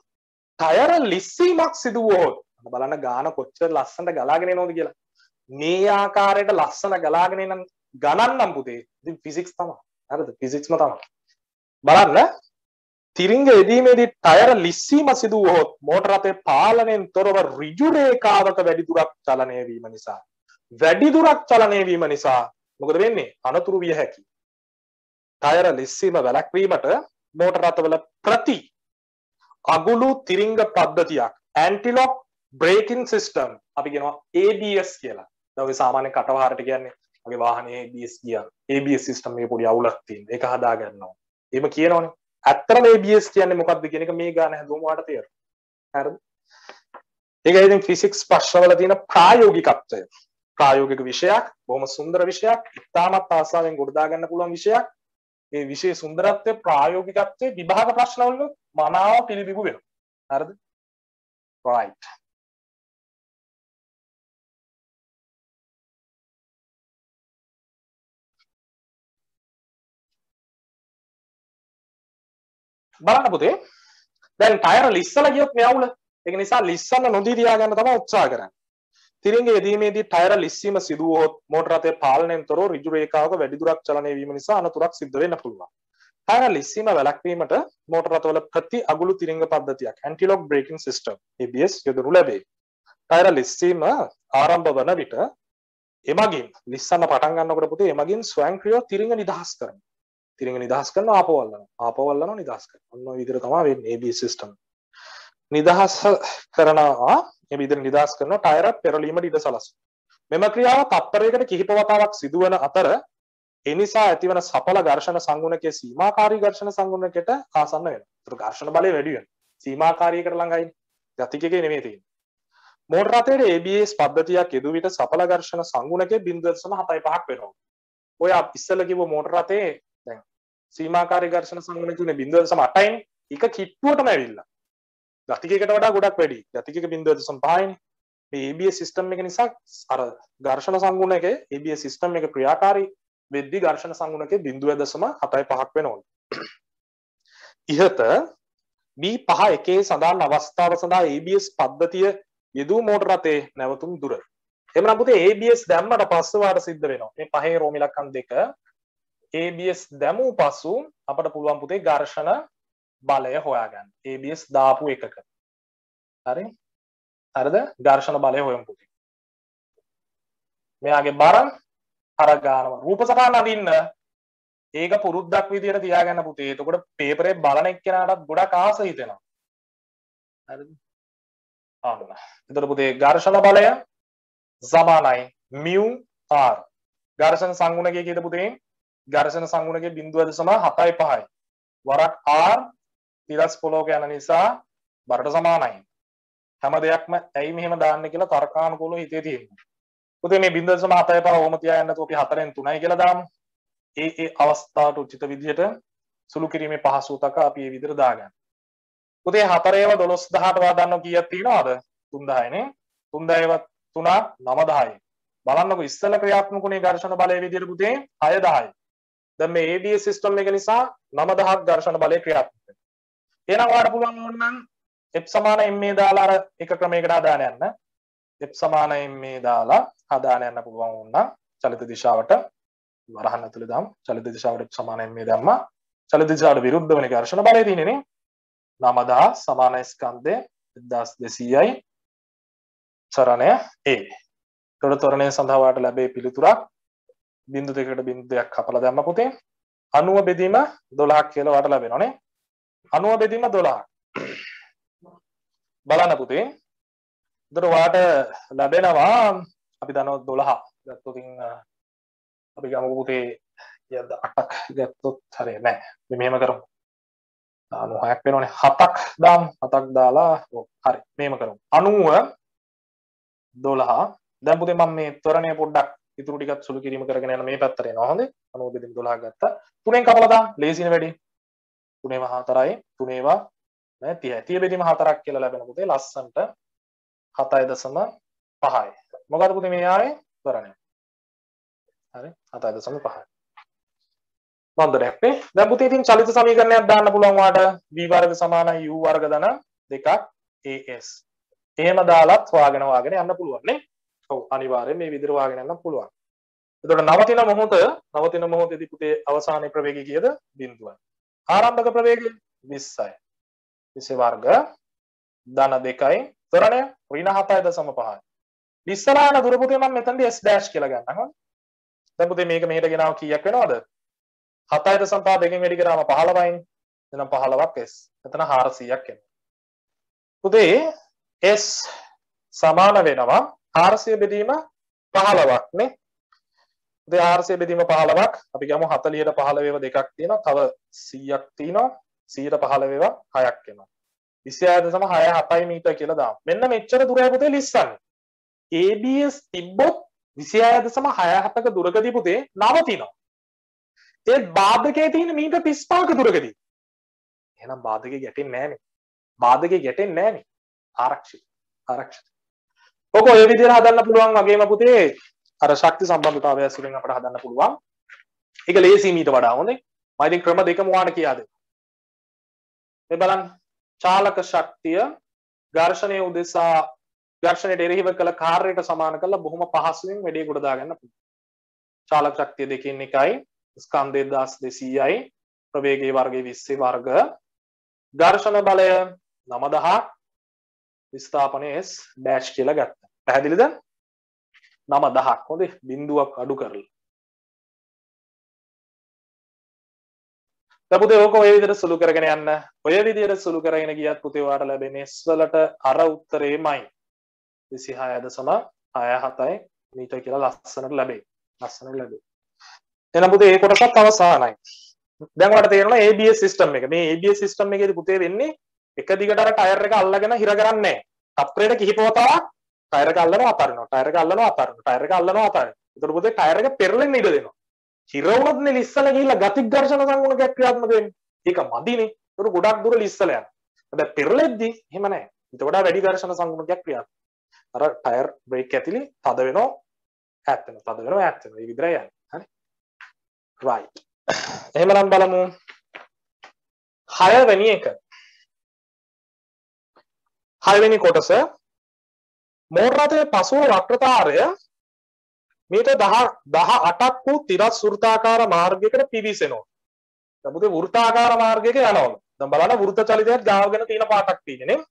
ටයර ලිස්සීමක් සිදු වුවහොත් බලන්න ගාන කොච්චර ලස්සනට ගලාගෙන එනවද කියලා. මේ ආකාරයට ලස්සන ගලාගෙන එන ගණන් නම් පුතේ ඉතින් ෆිසික්ස් තමයි. හරිද? ෆිසික්ස්ම තමයි. බලන්න තිරිංග යෙදීමේදී ටයර ලිස්සීම සිදු වුවහොත් මෝටර රථයේ පාලනයෙන් තොරව ඍජු රේඛාවක වැඩි දුරක් චලනය වීම නිසා මොකද වෙන්නේ? අනතුරු විය හැකියි. ටයර ලිස්සීම වැළැක්වීමට මෝටර රථවල ප්‍රති අගුළු තිරිංග පද්ධතියක් anti-lock braking system අපි කියනවා ABS කියලා. දැන් ඔය සාමාන්‍ය කටවහරට කියන්නේ මගේ වාහනේ ABS ගියා. ABS system එකේ පොඩි අවුලක් තියෙනවා. ඒක හදා ගන්නවා. එහෙම කියනවනේ. ඇත්තටම ABS කියන්නේ මොකක්ද කියන එක මේ ගාන හැදුවම ඔයාලට තේරෙනවා. හරිද? ඒක ඉතින් ෆිසික්ස් ප්‍රශ්නවල තියෙන ප්‍රායෝගිකත්වය. ප්‍රායෝගික විෂයක්, බොහොම සුන්දර විෂයක්, ඉතාමත් ආසාවෙන් ගොඩදා ගන්න පුළුවන් විෂයක්. මේ විෂයේ සුන්දරත්වය, ප්‍රායෝගිකත්වය විභාග ප්‍රශ්නවල මනාව පිළිබිඹු වෙනවා. හරිද? right. බලන්න පුතේ. දැන් ටයර් ලිස්සලා ගියොත් මේ අවුල. ඒක නිසා ලිස්සන්න නොදී තියාගන්න තමයි උත්සාහ කරන්නේ. තිරිංග යෙදීමේදී ටයර ලිස්සීම සිදු වුවහොත් මෝටර රථයේ පාලනයෙන් තොරව ඍජු රේඛාවක වැඩි දුරක් චලනය වීම නිසා අනතුරක් සිද්ධ වෙන්න පුළුවන්. ටයර ලිස්සීම වැළැක්වීමට මෝටර රථවල ප්‍රති අගුළු තිරිංග පද්ධතියක් anti-lock braking system ABS යොදනු ලැබේ. ටයර ලිස්සීම ආරම්භ වන විට එමගින් ලිස්සන්න පටන් ගන්නකොට පුතේ එමගින් ස්වයංක්‍රීයව තිරිංග නිදහස් කරනවා. තිරිංග නිදහස් කරනවා ආපවල්ලනවා නිදහස් කරනවා. ඔන්න ඔය විදිහට තමයි වෙන්නේ ABS system. නිදහස් කරනවා මේ විදිහට නිදහස් කරනවා ටයර පෙරලීමට ඉඩ සලස්වනවා. මෙම ක්‍රියාව තත්පරයකට කිහිප වතාවක් සිදුවන අතර ඒ නිසා ඇතිවන සඵල ඝර්ෂණ සංගුණකයේ සීමාකාරී ඝර්ෂණ සංගුණකයට ආසන්න වෙනවා. ඒතර ඝර්ෂණ බලය වැඩි වෙනවා. සීමාකාරීකට ළඟයි. ගතිකයේ නෙමෙයි තියෙන්නේ. මෝටර රථයේ ABS පද්ධතියක් යෙදු විට සඵල ඝර්ෂණ සංගුණකයේ 0.75ක් වෙනවා. ඔය ඉස්සෙල්ලා කිව්ව මෝටර රථයේ දැන් සීමාකාරී ඝර්ෂණ සංගුණකයේ 0.8යිනේ. ඒක කිට්ටුවටම ඇවිල්ලා. ගතිකයකට වඩා ගොඩක් වැඩි. ගතිකයක 0.5යිනේ. මේ ABS සිස්ටම් එක නිසා අර ඝර්ෂණ සංගුණකයේ ABS සිස්ටම් එක ක්‍රියාකාරී වෙද්දී ඝර්ෂණ සංගුණකයේ 0.75ක් වෙනවා. ඉහත B5 සඳහන් අවස්ථාව සඳහා ABS පද්ධතිය යෙදූ මෝටර රථයේ නැවතුම් දුර. එහෙනම් පුතේ ABS දැම්මට පස්සේ වාට සිද්ධ වෙනවා. මේ පහේ රෝම ඉලක්කම් දෙක ABS දැමූ පසු අපට පුළුවන් පුතේ ඝර්ෂණ බලය හොයාගන්න. ABS දාපු එකක. හරි? හරිද? ඝර්ෂණ බලය හොයමු පුතේ. මෙයාගේ බර අර ගන්නවා. රූප සටහන අඳින්න ඒක පුරුද්දක් විදියට තියාගන්න පුතේ. එතකොට පේපරේ බලන එක්කෙනාටත් ගොඩක් ආස හිතෙනවා. හරිද? අන්න. එතකොට පුතේ ඝර්ෂණ බලය සමානයි mu r. ඝර්ෂණ සංගුණකයේ කීයද පුතේ? ඝර්ෂණ සංගුණකයේ 0.75යි. වරක් r තිරස් පොලෝක යන නිසා බරට සමානයි. හැම දෙයක්ම ඇයි මෙහෙම දාන්නේ කියලා තර්කානුකූලව හිතේ තියෙනවා. පුතේ මේ 0.75 ඕම තියාගන්න නැතුව අපි 4න් 3යි කියලා දාමු. ඒ අවස්ථාවට උචිත විදිහට සුළු කිරීමේ පහසුතක අපි මේ විදිහට දාගන්න. පුතේ 4 ඒවා 12 18 වා දන්නව කීයක් තියෙනවද? 3000 නේ. 3000 ඒවා 3 9000යි. බලන්නකො ඉස්සෙල්ලා ක්‍රියාත්මක වුණේ ඝර්ෂණ බලය විදිහට පුතේ 6000යි. දැන් මේ ABS සිස්ටම් එක නිසා 9000ක් ඝර්ෂණ බලය ක්‍රියාත්මක වෙනවා. එහෙනම් ඔයාලට පුළුවන් ඕනනම් F සමාන ma දාලා අර එක ක්‍රමයකට හදාන යන්න. F සමාන ma දාලා හදාන යන්න පුළුවන් වුණා. චලිත දිශාවට වරහන් ඇතුලේ දාමු. චලිත දිශාවට F සමාන ma දැම්මා. චලිත දිශාවට විරුද්ධ වෙන ඝර්ෂණ බලය තියෙන්නේ නේ. 9000 සමාන ස්කන්ධය 1200යි. තරණය A. ඒතකොට තරණය සඳහා වාට ලැබේ පිළිතුරක් 0.2කට 0.2ක් කපලා දැම්ම පුතේ 90 බෙදීම 12ක් කියලා වාට ලැබෙනවා නේ. 90 බෙදීම 12ක්. බලන්න පුතේ. එතකොට වාට ලැබෙනවා අපි දන්නවා 12 ගත්තොත් අපි ගමු පුතේ 8ක් ගත්තොත් හරිය නෑ. අපි මෙහෙම කරමු. 96ක් වෙනවනේ 7ක් දාමු. 7ක් දාලා හරි මෙහෙම කරමු. 90 12 දැන් පුතේ මම මේ ත්වරණය පොඩ්ඩක් ඉතුරු ටිකත් සුළු කිරීම කරගෙන යන මේ පැත්තට එනවා. හොඳේ. 90 බෙදීම 12 ගත්තා. 3ෙන් කපලා දාන්න. ලේසියිනේ වැඩි. 3ේම 4යි 3ඒවා නෑ 30. 30 බෙදීම 4ක් කියලා ලැබෙන පුතේ ලස්සන්ට 7.5යි. මොකද පුතේ මේ ආවේ ත්වරණය. හරි 7.5යි. වන්දනයක් නේ. දැන් පුතේ ඉතින් චලිත සමීකරණයක් දාන්න පුළුවන් වාට v වර්ග සමානයි u වර්ග ධන 2ක් as. එහෙම දාලත් වාගෙන යන්න පුළුවන් නේ. ඔව් අනිවාර්යෙන් මේ විදිහට වාගෙන යන්න පුළුවන්. එතකොට නවතින මොහොතේදී පුතේ අවසානයේ ප්‍රවේගය කීයද? 0යි. ආරම්භක ප්‍රවේගය 20යි. 20 වර්ග ධන 2යි ත්වරණය ඍණ 7.5යි. ඉස්සරහන දුර පුතේ මම මෙතනදී s dash කියලා ගන්නවා. දැන් පුතේ මේක මෙහෙට ගෙනාව කීයක් වෙනවද? 7.5 දෙකෙන් වැඩි කරාම 15යිනේ. එහෙනම් 15ක් s. එතන 400ක් එනවා. පුතේ S සමාන වෙනවා 400 බෙදීම 15ක් නේ. 400 බෙදීම 15ක් අපි ගමු 40ට 15 වේව දෙකක් තියෙනවා. තව 100ක් තියෙනවා. 100ට 15 වේව 6ක් එනවා. 26.67 මීටර කියලා දාමු. මෙන්න මෙච්චර දුරයි පුතේ ලිස්සන්නේ. ABS තිබ්බොත් 26.67ක දුරකදී පුතේ නවතිනවා. ඒ බාධකයේ තියෙන මීටර 35ක දුරකදී. එහෙනම් බාධකේ ගැටෙන්නේ නැහනේ. බාධකේ ගැටෙන්නේ නැහනේ. ආරක්ෂිත. ආරක්ෂිත. ඔක ඔය විදිහට හදන්න පුළුවන් වගේම පුතේ අර ශක්ති සම්බන්ධතාවය ඇසුරින් අපිට හදන්න පුළුවන්. ඒක ලේසි මීට වඩා හොඳයි. මම ඉතින් ක්‍රම දෙකම ඔයාලට කියා දෙන්න. මේ බලන්න. චාලක ශක්තිය ඝර්ෂණයේ උදෙසා ඝර්ෂණයට එරෙහිව කළ කාර්යයට සමාන කරලා බොහොම පහසුවෙන් වැඩේ ගොඩ දාගන්න පුළුවන්. චාලක ශක්තිය දෙකෙන් එකයි ස්කන්ධය 1200යි ප්‍රවේගයේ වර්ගයේ 20 වර්ග ඝර්ෂණ බලය 9000 විස්ථාපනයේ S ඩෑෂ් කියලා ගත්තා. පැහැදිලිද? 9000ක් හොඳේ බිඳුවක් අඩු කරලා. දැන් පුතේ ඕක ඔය විදිහට සුළු කරගෙන යන්න. ඔය විදිහට සුළු කරගෙන ගියත් පුතේ ඔයාලට ලැබෙන්නේ S වලට අර උත්තරේමයි. 26.67 මීටර කියලා ලස්සනට ලැබේ. ලස්සනට ලැබේ. එහෙනම් පුතේ ඒ කොටසත් අවසానයි. දැන් ඔයාලට තේරෙනවා ABS සිස්ටම් එක. මේ ABS සිස්ටම් එකේදී පුතේ වෙන්නේ එක දිගට අර ටයර් එක අල්ලගෙන හිර කරන්නේ නැහැ. තප්පරයට කිහිප වතාවක් ටයර් එක අල්ලනවා අතාරිනවා. ටයර් එක අල්ලනවා අතාරිනවා. ටයර් එක අල්ලනවා අතාරිනවා. ඒතර පුතේ ටයර් එක පෙරලෙන්න ඉඩ දෙනවා. හිර වුණොත් නේ ලිස්සලා ගිහිල්ලා ගතික ඝර්ෂණ සංගුණකයක් ක්‍රියාත්මක වෙන්නේ. ඒක මදිනේ. ඒතර ගොඩක් දුර ලිස්සලා යනවා. හැබැයි පෙරලෙද්දි එහෙම නැහැ. ඊට වඩා වැඩි ඝර්ෂණ සංගුණකයක් ක්‍රියාත්මක. අර ටයර් බ්‍රේක් ඇතිලි තද වෙනවා ඈත් වෙනවා. තද වෙනවා ඈත් වෙනවා. ඒ විතරයි යන්නේ. හරි. right. එහෙමනම් බලමු 6 වෙනි එක. 6 වෙනි කොටස මෝටර රථයේ පසුව වක්‍රතාරය මීටර් 18ක් වූ තිරස් වෘත්තාකාර මාර්ගයකට පිවිසෙනවා. දැන් පුතේ වෘත්තාකාර මාර්ගයක යනවලු. දැන් බලන්න වෘත්ත චලිතයක් ගාවගෙන තියෙන පාටක් තියෙන්නේ නේ.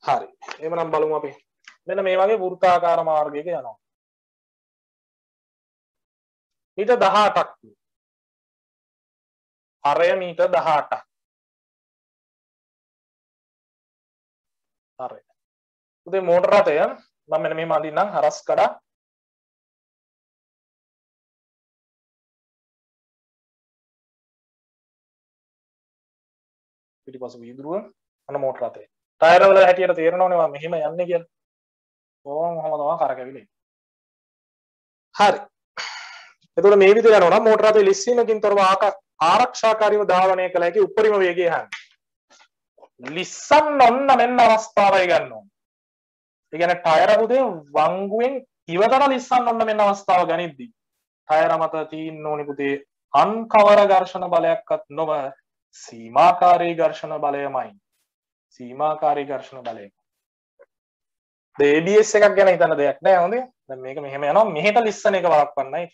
හරි. එහෙමනම් බලමු අපි. මෙන්න මේ වගේ වෘත්තාකාර මාර්ගයක යනවා. මීටර් 18ක්. අරය මීටර් 18ක්. හරි. පුතේ මෝටර රථය මම මෙන්න මෙහෙම අඳින්නම් හරස් කඩ පිටිපස්ස වීදුරුව අන්න මෝටර රථය. ටයර් වල හැටියට තේරෙනවනේ මම මෙහෙම යන්නේ කියලා. ඕම් ඔහම තමයි කරකැවිලි. හරි. එතකොට මේ විදිහට යනවා නම් මෝටර රථය ලිස්සීමකින් තොරව ආරක්ෂාකාරීව ධාවනය කළ හැකි උපරිම වේගය යන්නේ. ලිස්සන්න ඔන්න මෙන්න අවස්ථාවයි ගන්න ඕන. ඒ කියන්නේ ටයර පුතේ වංගුවෙන් ඉවතට ලිස්සන්න ඔන්න මෙන්න අවස්ථාව ගනිද්දී ටයර මත තියෙන්න ඕනි පුතේ අන්කවර ඝර්ෂණ බලයක්වත් නොව සීමාකාරී ඝර්ෂණ බලයමයි. සීමාකාරී ඝර්ෂණ බලය. ABS එකක් ගැන හිතන්න දෙයක් නෑ හොඳේ. දැන් මේක මෙහෙම යනවා මෙහෙට ලිස්සන එක වළක්වන්නයි.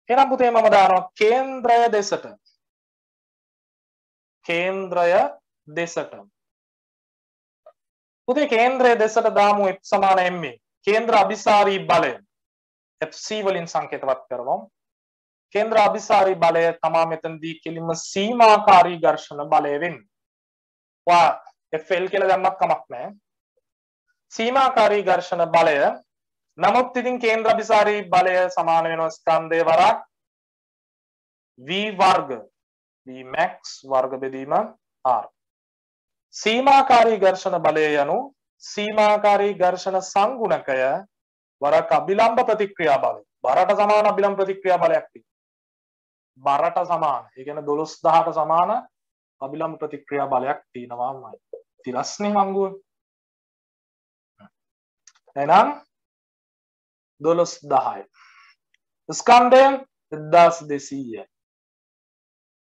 එහෙනම් පුතේ මම දානවා කේන්ද්‍රය දෙසට. කේන්ද්‍රය දෙසට. පුතේ කේන්ද්‍රය දෙසට දාමු F සමාන ma. කේන්ද්‍ර අභිසාරී බලය FC වලින් සංකේතවත් කරමු. කේන්ද්‍ර අභිසාරී බලය තමයි මෙතනදී කෙලින්ම සීමාකාරී ඝර්ෂණ බලය වෙන්නේ. වා FL කියලා දැම්මත් කමක් නැහැ. සීමාකාරී ඝර්ෂණ බලය නමුත් ඉතින් කේන්ද්‍ර අභිසාරී බලය සමාන වෙනවා ස්කන්ධය වරක් V වර්ග V max වර්ග බෙදීම R. සීමාකාරී ඝර්ෂණ බලය යනු සීමාකාරී ඝර්ෂණ සංගුණකය වරක් අභිලම්බ ප්‍රතික්‍රියා බලය. බරට සමාන අභිලම්බ ප්‍රතික්‍රියා බලයක් තියෙනවා. බරට සමාන. ඒ කියන්නේ 12000ට සමාන අභිලම්බ ප්‍රතික්‍රියා බලයක් තියෙනවාමයි. තිරස්නේ වංගුව. එහෙනම් 12000යි. ස්කන්ධය 1200යි.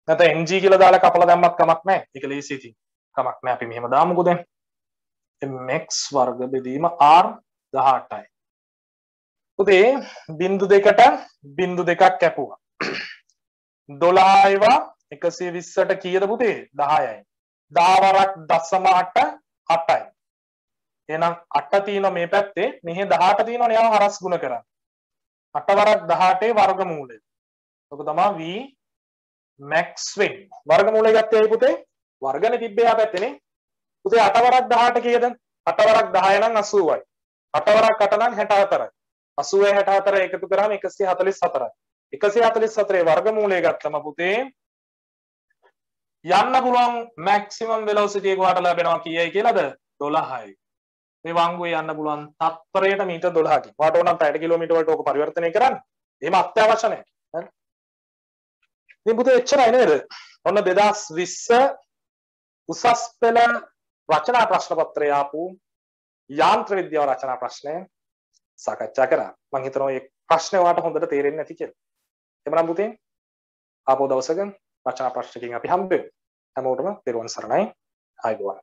නැත්නම් mg කියලා දාලා කපලා දැම්මත් කමක් නැහැ. ඒක ලේසි ඉතින්. කමක් නැහැ. අපි මෙහෙම දාමුකෝ දැන්. mx වර්ග බෙදීම r 18යි. පුතේ බිංදු දෙකට බිංදු දෙකක් කැපුවා. 12 120ට කීයද පුතේ 10යි. 10 වරක් 0.8 8යි. එහෙනම් 8 තියෙනවා මේ පැත්තේ මෙහි 18 තියෙනවනේ යාව හරස් ගුණ කරන්න. 8 වරක් 18 වර්ගමූලය. ඔක තමයි v max වෙන්නේ. වර්ගමූලය ගත්තේ ඇයි පුතේ? වර්ගනේ තිබ්බේ යා පැත්තේනේ. පුතේ 8 වරක් 18 කීයද? 8 වරක් 10 නම් 80යි. 8 වරක් 8 නම් 64යි. 80 64 එකතු කරාම 144යි. 144 වර්ගමූලය ගත්තම පුතේ යන්න පුළුවන් මැක්සිමම් වෙලොසිටි එක වාට ලැබෙනවා කීයයි කියලාද? 12යි. මේ වංගුවේ යන්න පුළුවන් තත්පරයට මීටර් 12කින්. වාට ඕනම් පැයට කිලෝමීටර වලට ඕක පරිවර්තනය කරන්න. එහෙම අත්‍යවශ්‍ය නැහැ. හරි. ඉතින් පුතේ එච්චරයි නේද? ඔන්න 2020 උසස් පෙළ රචනා ප්‍රශ්න පත්‍රය ආපු යාන්ත්‍ර විද්‍යාව රචනා ප්‍රශ්නය සාකච්ඡා කරා. මම හිතනවා මේ ප්‍රශ්නේ ඔයාලට හොඳට තේරෙන්නේ නැති කියලා. එමනම් පුතේ ආපහු දවසක රචනා ප්‍රශ්නකින් අපි හම්බෙමු. හැමෝටම තෙරුවන් සරණයි. ආයුබෝවන්.